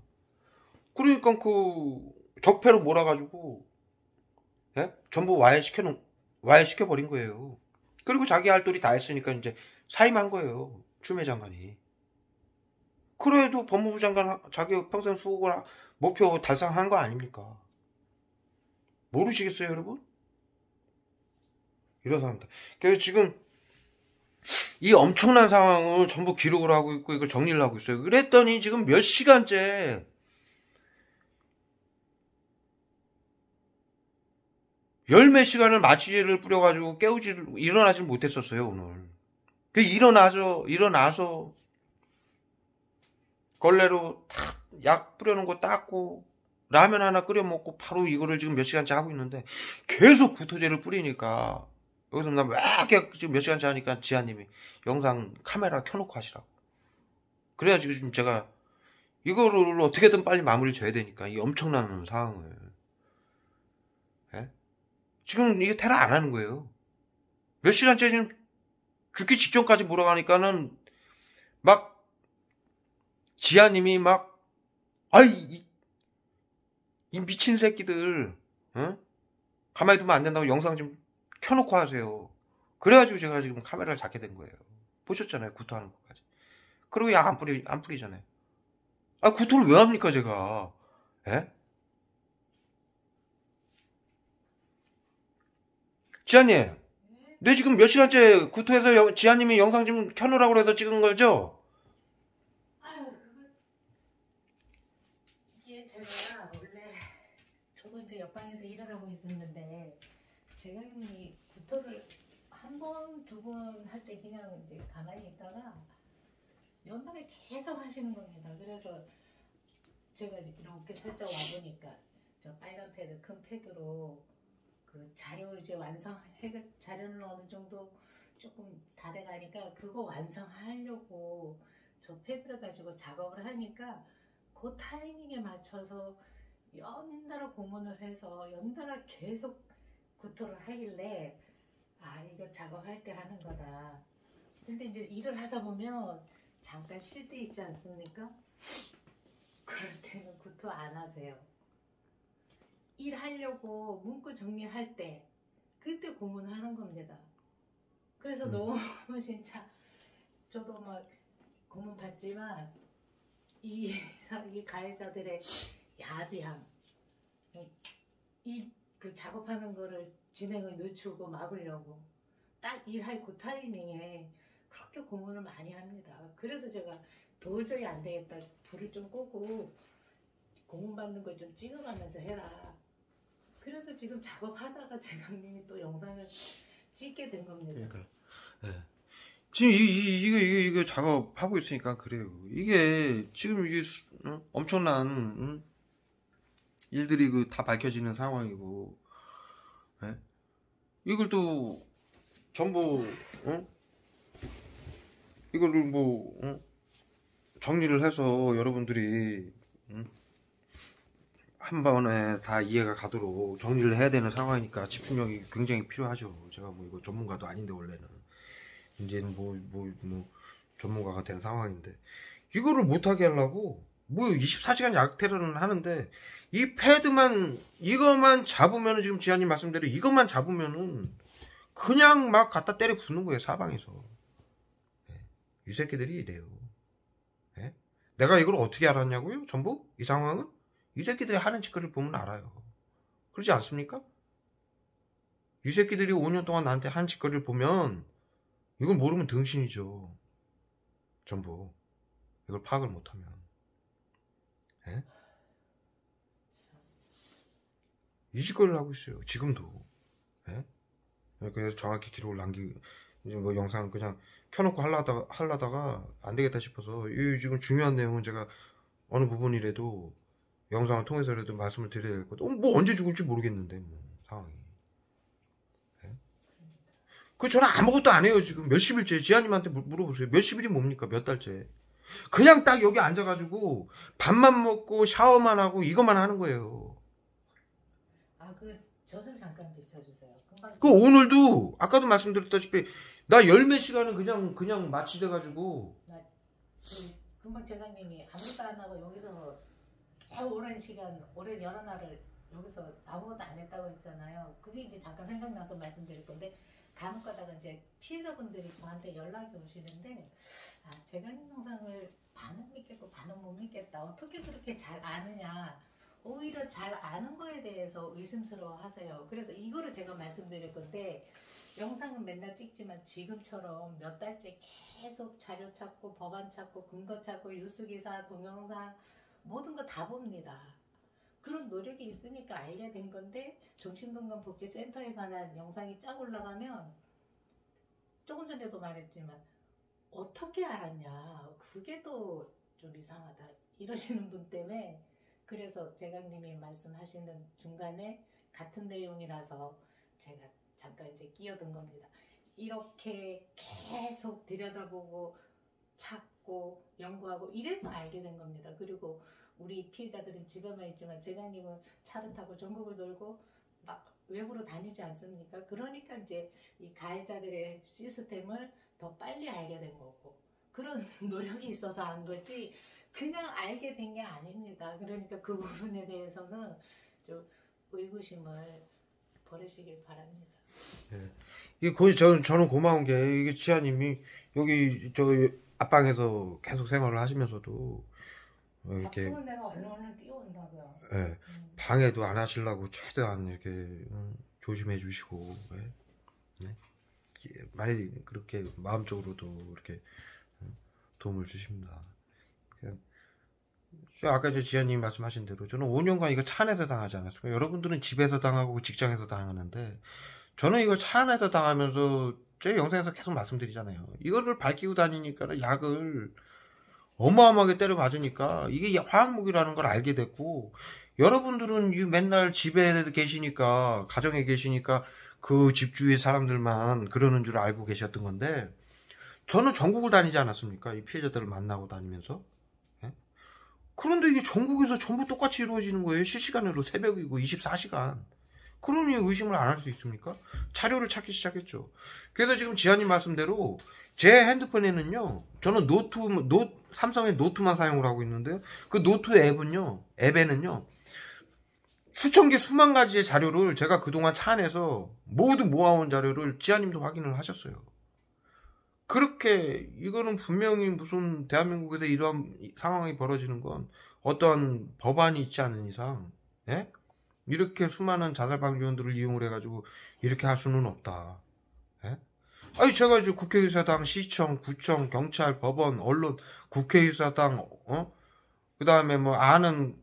그러니까 그 적폐로 몰아가지고 예? 전부 와해시켜버린 거예요. 그리고 자기 할 도리 다 했으니까 이제 사임한 거예요. 추미애 장관이. 그래도 법무부 장관 자기 평생 수고를 목표 달성한 거 아닙니까? 모르시겠어요, 여러분? 이런 사람들. 그래서 지금 이 엄청난 상황을 전부 기록을 하고 있고 이걸 정리를 하고 있어요. 그랬더니 지금 몇 시간째 열몇 시간을 마취제를 뿌려가지고 일어나질 못했었어요, 오늘. 일어나서 걸레로 탁 약 뿌려놓은 거 닦고 라면 하나 끓여 먹고 바로 이거를 지금 몇 시간째 하고 있는데 계속 구토제를 뿌리니까 여기서 나 왜 이렇게 지금 몇 시간째 하니까 지아님이 영상 카메라 켜놓고 하시라고. 그래야지 지금 제가 이거를 어떻게든 빨리 마무리를 줘야 되니까 이 엄청난 상황을. 예? 지금 이게 테러 안 하는 거예요. 몇 시간째 지금 죽기 직전까지 몰아가니까는 막 지아님이 막 아이 이 미친 새끼들 가만히 두면 안 된다고 영상 좀 켜놓고 하세요. 그래가지고 제가 지금 카메라를 잡게 된 거예요. 보셨잖아요. 구토하는 것까지. 그리고 약 안 뿌리잖아요. 아, 구토를 왜 합니까 제가. 예? 지아님, 내 지금 몇 시간째 구토해서 지아님이 영상 좀 켜놓으라고 해서 찍은 거죠? 아유, 이게 제가 원래 저도 이제 옆방에서 일을 하고 있었는데 제가 이 구토를 한 번, 두 번 할 때 그냥 이제 가만히 있다가 연달에 계속 하시는 겁니다. 그래서 제가 이렇게 살짝 와보니까 저 빨간 패드, 큰 패드로 그 자료 이제 자료는 어느 정도 조금 다 돼가니까 그거 완성하려고 저 패드를 가지고 작업을 하니까 그 타이밍에 맞춰서 연달아 고문을 해서 연달아 계속 구토를 하길래 아 이거 작업할 때 하는 거다. 근데 이제 일을 하다 보면 잠깐 쉴 때 있지 않습니까? 그럴 때는 구토 안 하세요. 일하려고 문구 정리할 때 그때 고문하는 겁니다. 그래서 너무 진짜 저도 막 고문 받지만 이 가해자들의 야비함, 그 작업하는 거를 진행을 늦추고 막으려고 딱 일할 그 타이밍에 그렇게 고문을 많이 합니다. 그래서 제가 도저히 안 되겠다. 불을 좀 끄고 고문 받는 걸 좀 찍어가면서 해라. 그래서 지금 작업하다가 재강님이 또 영상을 찍게 된 겁니다. 그러니까 예. 지금 이거 작업하고 있으니까 그래요. 이게 지금 이게 엄청난 일들이 다 밝혀지는 상황이고, 예? 이걸 또 전부 이거를 뭐 정리를 해서 여러분들이 한 번에 다 이해가 가도록 정리를 해야 되는 상황이니까 집중력이 굉장히 필요하죠. 제가 뭐 이거 전문가도 아닌데 원래는 이제는 뭐 전문가가 된 상황인데 이거를 못하게 하려고 뭐 24시간 약테러는 하는데 이 패드만 이것만 잡으면은 지금 지아님 말씀대로 이것만 잡으면은 그냥 막 갖다 때려 부는 거예요 사방에서. 네. 이 새끼들이 이래요. 네? 내가 이걸 어떻게 알았냐고요? 전부 이 상황은 이 새끼들이 하는 짓거리를 보면 알아요. 그렇지 않습니까? 이 새끼들이 5년 동안 나한테 한 짓거리를 보면 이걸 모르면 등신이죠. 전부 이걸 파악을 못하면. 예? 이 짓거리를 하고 있어요. 지금도. 예? 그래서 정확히 기록을 이제 뭐 영상 그냥 켜놓고 하려다가 안 되겠다 싶어서 이 지금 중요한 내용은 제가 어느 부분이라도 영상을 통해서라도 말씀을 드려야 될 것. 뭐 언제 죽을지 모르겠는데 뭐 상황이. 예? 그 저는 아무것도 안 해요 지금. 몇십일째 지아님한테 물어보세요. 몇십일이 뭡니까? 몇 달째. 그냥 딱 여기 앉아가지고 밥만 먹고 샤워만 하고 이것만 하는 거예요. 아, 저 좀 잠깐 비춰주세요. 그 오늘도 아까도 말씀드렸다시피 나 열 몇 시간은 그냥 마취돼가지고. 금방 재강님이 아무것도 안 하고 여기서 꽤 오랜 시간, 오랜 여러 날을 여기서 아무것도 안 했다고 했잖아요. 그게 이제 잠깐 생각나서 말씀드릴 건데 간혹 가다가 이제 피해자분들이 저한테 연락이 오시는데 아, 재강님 영상을 반은 믿겠고 반은 못 믿겠다. 어떻게 그렇게 잘 아느냐. 오히려 잘 아는 거에 대해서 의심스러워 하세요. 그래서 이거를 제가 말씀드릴 건데 영상은 맨날 찍지만 지금처럼 몇 달째 계속 자료 찾고 법안 찾고 근거 찾고 뉴스기사 동영상 모든 거 다 봅니다. 그런 노력이 있으니까 알게 된 건데 정신건강복지센터에 관한 영상이 쫙 올라가면 조금 전에도 말했지만 어떻게 알았냐. 그게 또 좀 이상하다 이러시는 분 때문에 그래서 제강님이 말씀하시는 중간에 같은 내용이라서 제가 잠깐 이제 끼어든 겁니다. 이렇게 계속 들여다보고 찾고 연구하고 이래서 알게 된 겁니다. 그리고 우리 피해자들은 집에만 있지만 제강님은 차를 타고 전국을 돌고 막 외부로 다니지 않습니까? 그러니까 이제 이 가해자들의 시스템을 더 빨리 알게 된 거고 그런 노력이 있어서 한 거지 그냥 알게 된 게 아닙니다. 그러니까 그 부분에 대해서는 좀 의구심을 버리시길 바랍니다. 네. 이게 거의 저는 고마운 게 이게 지아님이 여기 저 앞방에서 계속 생활을 하시면서도 이렇게 바쁘면 내가 얼른 뛰어온다고요. 예, 방해도 안 하시려고 최대한 이렇게 조심해 주시고 네. 많이 그렇게 마음적으로도 이렇게 도움을 주십니다. 아까 이제 지아님 말씀하신 대로 저는 5년간 이거 차 안에서 당하지 않았습니까? 여러분들은 집에서 당하고 직장에서 당하는데 저는 이거 차 안에서 당하면서 제 영상에서 계속 말씀드리잖아요. 이거를 밝히고 다니니까 약을 어마어마하게 때려 맞으니까 이게 화학무기라는 걸 알게 됐고 여러분들은 맨날 집에 계시니까 가정에 계시니까 그 집 주위 사람들만 그러는 줄 알고 계셨던 건데 저는 전국을 다니지 않았습니까? 이 피해자들을 만나고 다니면서 그런데 이게 전국에서 전부 똑같이 이루어지는 거예요. 실시간으로 새벽이고 24시간. 그러니 의심을 안 할 수 있습니까? 자료를 찾기 시작했죠. 그래서 지금 지아님 말씀대로 제 핸드폰에는요. 저는 삼성의 노트만 사용을 하고 있는데요. 그 노트 앱에는요. 수천 개 수만 가지의 자료를 제가 그동안 차 안에서 모두 모아온 자료를 지아님도 확인을 하셨어요. 그렇게 이거는 분명히 무슨 대한민국에서 이러한 상황이 벌어지는 건 어떠한 법안이 있지 않은 이상 이렇게 수많은 자살방지원들을 이용을 해가지고 이렇게 할 수는 없다. 아니 제가 이제 국회의사당, 시청, 구청, 경찰, 법원, 언론, 국회의사당, 그 다음에 뭐 아는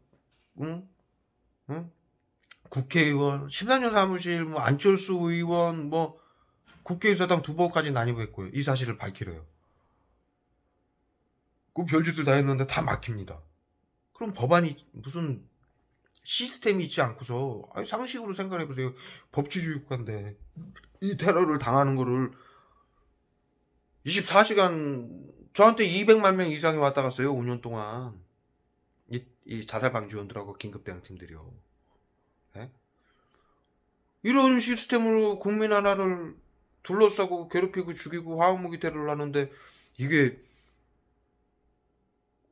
국회의원, 14년 사무실, 뭐 안철수 의원, 뭐 국회의사당 2번까지 나뉘고 했고요. 이 사실을 밝히래요. 그 별짓을 다 했는데 다 막힙니다. 그럼 법안이 무슨 시스템이 있지 않고서 상식으로 생각해보세요. 법치주의 국가인데 이 테러를 당하는 거를 24시간 저한테 200만 명 이상이 왔다 갔어요. 5년 동안 이 자살방지원들하고 긴급대응팀들이요. 이런 시스템으로 국민 하나를 둘러싸고 괴롭히고 죽이고 화학무기 테러를 하는데 이게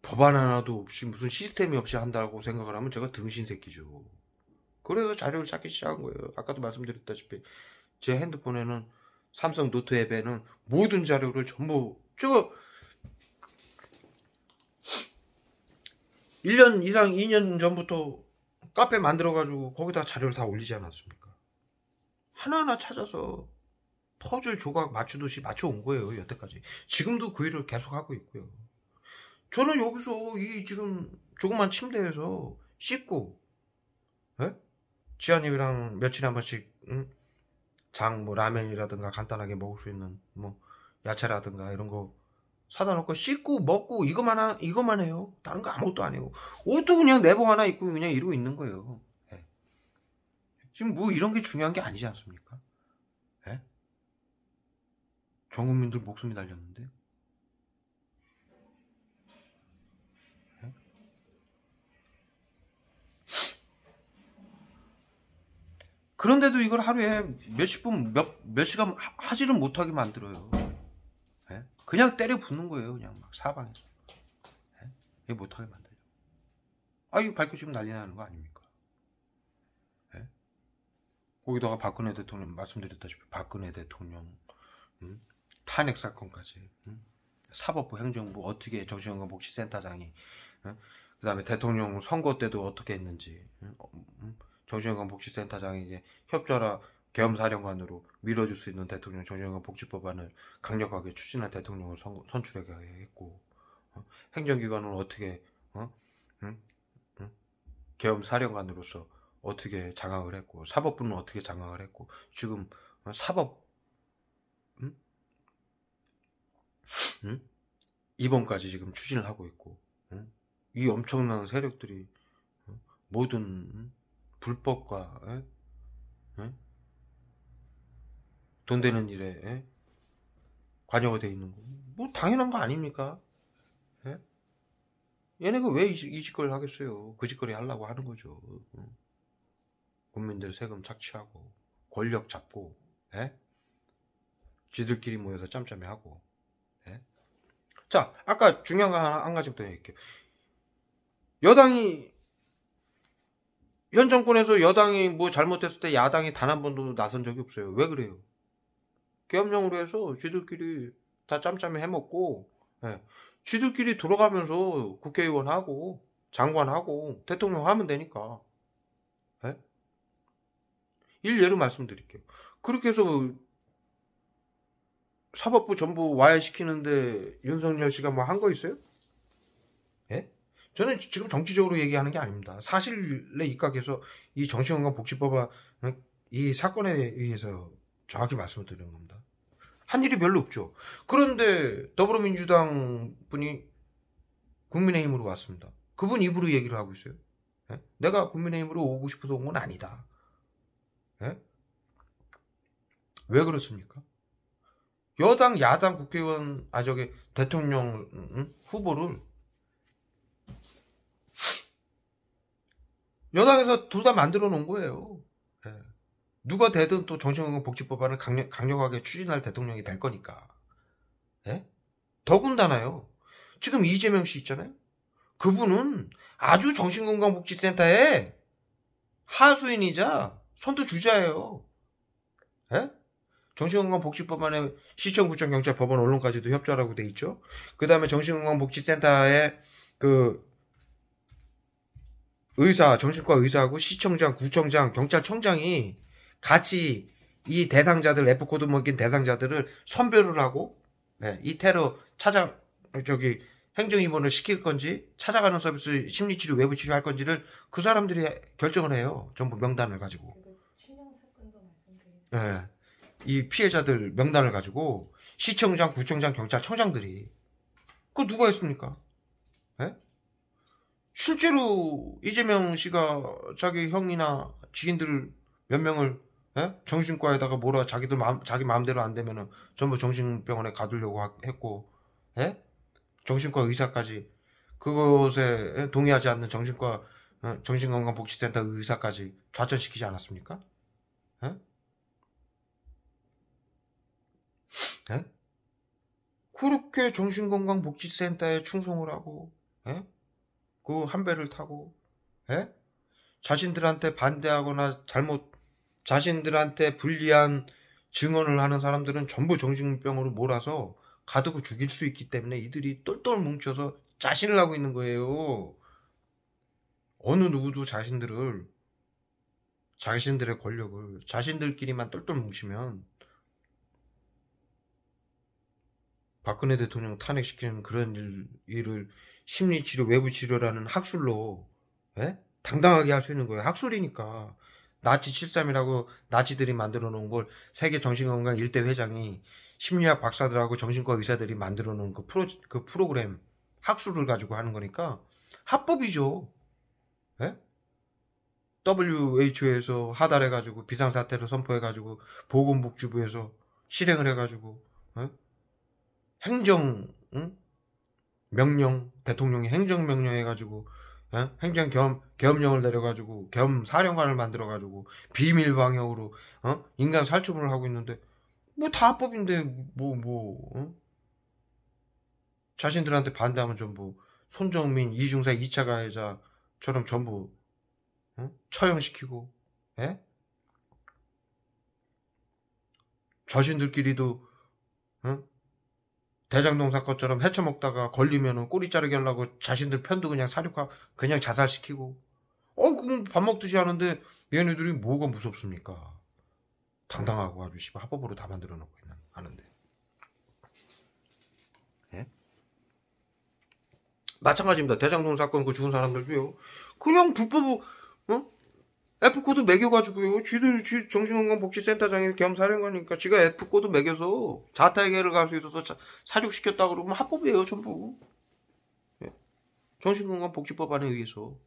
법안 하나도 없이 무슨 시스템이 없이 한다고 생각을 하면 제가 등신새끼죠. 그래서 자료를 찾기 시작한 거예요. 아까도 말씀드렸다시피 제 핸드폰에는 삼성 노트 앱에는 모든 자료를 전부 1년 이상 2년 전부터 카페 만들어가지고 거기다 자료를 다 올리지 않았습니까? 하나하나 찾아서 퍼즐 조각 맞추듯이 맞춰온 거예요. 여태까지. 지금도 그 일을 계속하고 있고요. 저는 여기서 이 지금 조그만 침대에서 씻고 지아님이랑 며칠에 한 번씩 뭐 라면이라든가 간단하게 먹을 수 있는 뭐 야채라든가 이런 거 사다 놓고 씻고 먹고 이것만 해요. 다른 거 아무것도 안 해요. 옷도 그냥 내복 하나 입고 그냥 이러고 있는 거예요. 지금 뭐 이런 게 중요한 게 아니지 않습니까? 전 국민들 목숨이 달렸는데. 그런데도 이걸 하루에 몇십 분, 몇 시간 하지를 못하게 만들어요. 그냥 때려 붓는 거예요. 그냥 막 사방에서. 이게 못하게 만들죠. 이거 밝혀지면 난리 나는 거 아닙니까? 거기다가 박근혜 대통령, 말씀드렸다시피 박근혜 대통령, 탄핵 사건까지, 사법부, 행정부, 어떻게 정신건강복지센터장이, 그 다음에 대통령 선거 때도 어떻게 했는지, 정신건강복지센터장에게 협조하라 계엄사령관으로 밀어줄 수 있는 대통령 정신건강복지법안을 강력하게 추진한 대통령을 선출하게 했고, 행정기관은 어떻게 계엄사령관으로서 어떻게 장악을 했고, 사법부는 어떻게 장악을 했고, 지금 사법 이번까지 지금 추진을 하고 있고, 이 엄청난 세력들이 모든 불법과 돈 되는 일에 관여가 돼 있는 거, 뭐 당연한 거 아닙니까? 얘네가 왜 이 짓거리 하겠어요? 그 짓거리 하려고 하는 거죠. 국민들 세금 착취하고 권력 잡고 지들끼리 모여서 짬짬이하고. 자, 아까 중요한 거 한 가지부터 얘기할게요. 현 정권에서 여당이 뭐 잘못했을 때 야당이 단 한 번도 나선 적이 없어요. 왜 그래요? 계엄령으로 해서 쥐들끼리 다 짬짬이 해먹고, 쥐들끼리 돌아가면서 국회의원하고 장관하고 대통령 하면 되니까. 일례로 말씀드릴게요. 그렇게 해서 사법부 전부 와해시키는데 윤석열 씨가 뭐 한 거 있어요? 저는 지금 정치적으로 얘기하는 게 아닙니다. 사실에 입각해서 이 정신건강복지법안 이 사건에 의해서 정확히 말씀을 드리는 겁니다. 한 일이 별로 없죠. 그런데 더불어민주당 분이 국민의힘으로 왔습니다. 그분 입으로 얘기를 하고 있어요. 내가 국민의힘으로 오고 싶어서 온 건 아니다. 왜 그렇습니까? 여당, 야당 국회의원, 대통령 후보를 여당에서 둘 다 만들어 놓은 거예요. 누가 되든 또 정신건강복지법안을 강력하게 추진할 대통령이 될 거니까. 더군다나요. 지금 이재명 씨 있잖아요. 그분은 아주 정신건강복지센터에 하수인이자 선두주자예요. 정신건강복지법안에 시청, 구청, 경찰, 법원, 언론까지도 협조하라고 돼 있죠. 그 다음에 정신건강복지센터에 정신과 의사하고 시청장, 구청장, 경찰청장이 같이 이 대상자들, F코드 먹인 대상자들을 선별을 하고, 이 테러 행정입원을 시킬 건지, 찾아가는 서비스, 심리치료, 외부치료 할 건지를 그 사람들이 결정을 해요. 전부 명단을 가지고. 친형 사건도 말씀드리죠. 이 피해자들 명단을 가지고 시청장, 구청장, 경찰청장들이 그거 누가 했습니까? 실제로 이재명 씨가 자기 형이나 지인들 몇 명을 정신과에다가 자기 마음대로 안 되면은 전부 정신병원에 가두려고 했고, 정신과 의사까지 그것에 동의하지 않는 정신건강복지센터 의사까지 좌천시키지 않았습니까? 그렇게 정신건강복지센터에 충성을 하고, 그 한 배를 타고, 자신들한테 반대하거나 자신들한테 불리한 증언을 하는 사람들은 전부 정신병으로 몰아서 가두고 죽일 수 있기 때문에 이들이 똘똘 뭉쳐서 자신을 하고 있는 거예요. 어느 누구도 자신들의 권력을 자신들끼리만 똘똘 뭉치면 박근혜 대통령 탄핵시키는 그런 일을 심리치료, 외부치료라는 학술로 당당하게 할 수 있는 거예요. 학술이니까. 나치 73이라고 나치들이 만들어 놓은 걸 세계 정신건강 1대 회장이 심리학 박사들하고 정신과 의사들이 만들어 놓은 그 프로그램 학술을 가지고 하는 거니까 합법이죠. WHO에서 하달해가지고 비상사태를 선포해가지고 보건복지부에서 실행을 해가지고 명령, 대통령이 행정명령 해가지고 계엄령을 내려가지고 계엄사령관을 만들어가지고 비밀 방역으로 인간 살충을 하고 있는데 뭐 다 합법인데 자신들한테 반대하면 전부 손정민, 이중사 2차 가해자처럼 전부 처형시키고 자신들끼리도 대장동 사건처럼 헤쳐먹다가 걸리면은 꼬리 자르게 하려고 자신들 편도 그냥 그냥 자살시키고 그럼 밥 먹듯이 하는데 얘네들이 뭐가 무섭습니까? 당당하고 아주 합법으로 다 만들어 놓고 하는데 마찬가지입니다. 대장동 사건 그 죽은 사람들도요 그냥 불법 F코드 매겨가지고요. 쥐들 정신건강복지센터장이 겸사령관이니까 지가 F코드 매겨서 자타해결을 갈 수 있어서 사육시켰다 그러면 합법이에요, 전부. 정신건강복지법안에 의해서.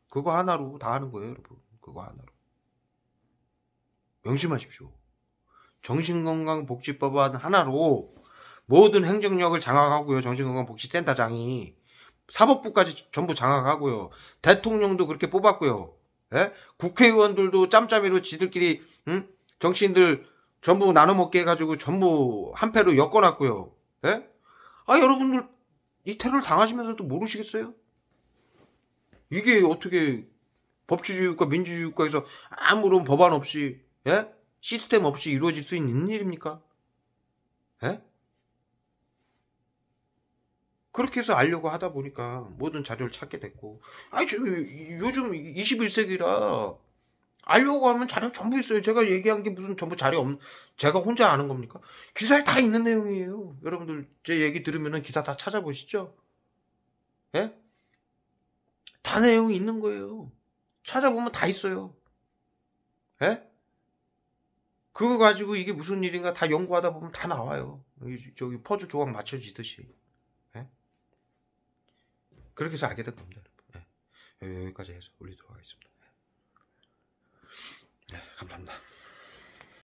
그거 하나로 다 하는 거예요, 여러분. 그거 하나로. 명심하십시오. 정신건강복지법안 하나로 모든 행정력을 장악하고요. 정신건강복지센터장이 사법부까지 전부 장악하고요. 대통령도 그렇게 뽑았고요. 예? 국회의원들도 짬짬이로 지들끼리 정치인들 전부 나눠먹게 해가지고 전부 한 패로 엮어놨고요. 예? 여러분들 이 테러를 당하시면서도 모르시겠어요? 이게 어떻게 법치주의국가 민주주의국가에서 아무런 법안 없이, 예? 시스템 없이 이루어질 수 있는 일입니까? 예? 그렇게 해서 알려고 하다 보니까 모든 자료를 찾게 됐고, 요즘 21세기라 알려고 하면 자료 전부 있어요. 제가 얘기한 게 무슨 전부 자료 제가 혼자 아는 겁니까? 기사에 다 있는 내용이에요. 여러분들 제 얘기 들으면 기사 다 찾아보시죠. 예? 다 내용이 있는 거예요. 찾아보면 다 있어요. 예? 그거 가지고 이게 무슨 일인가 다 연구하다 보면 다 나와요. 저기 퍼즐 조각 맞춰지듯이. 예? 그렇게 해서 알게 된 겁니다. 예. 여기까지 해서 올리도록 하겠습니다. 네, 감사합니다.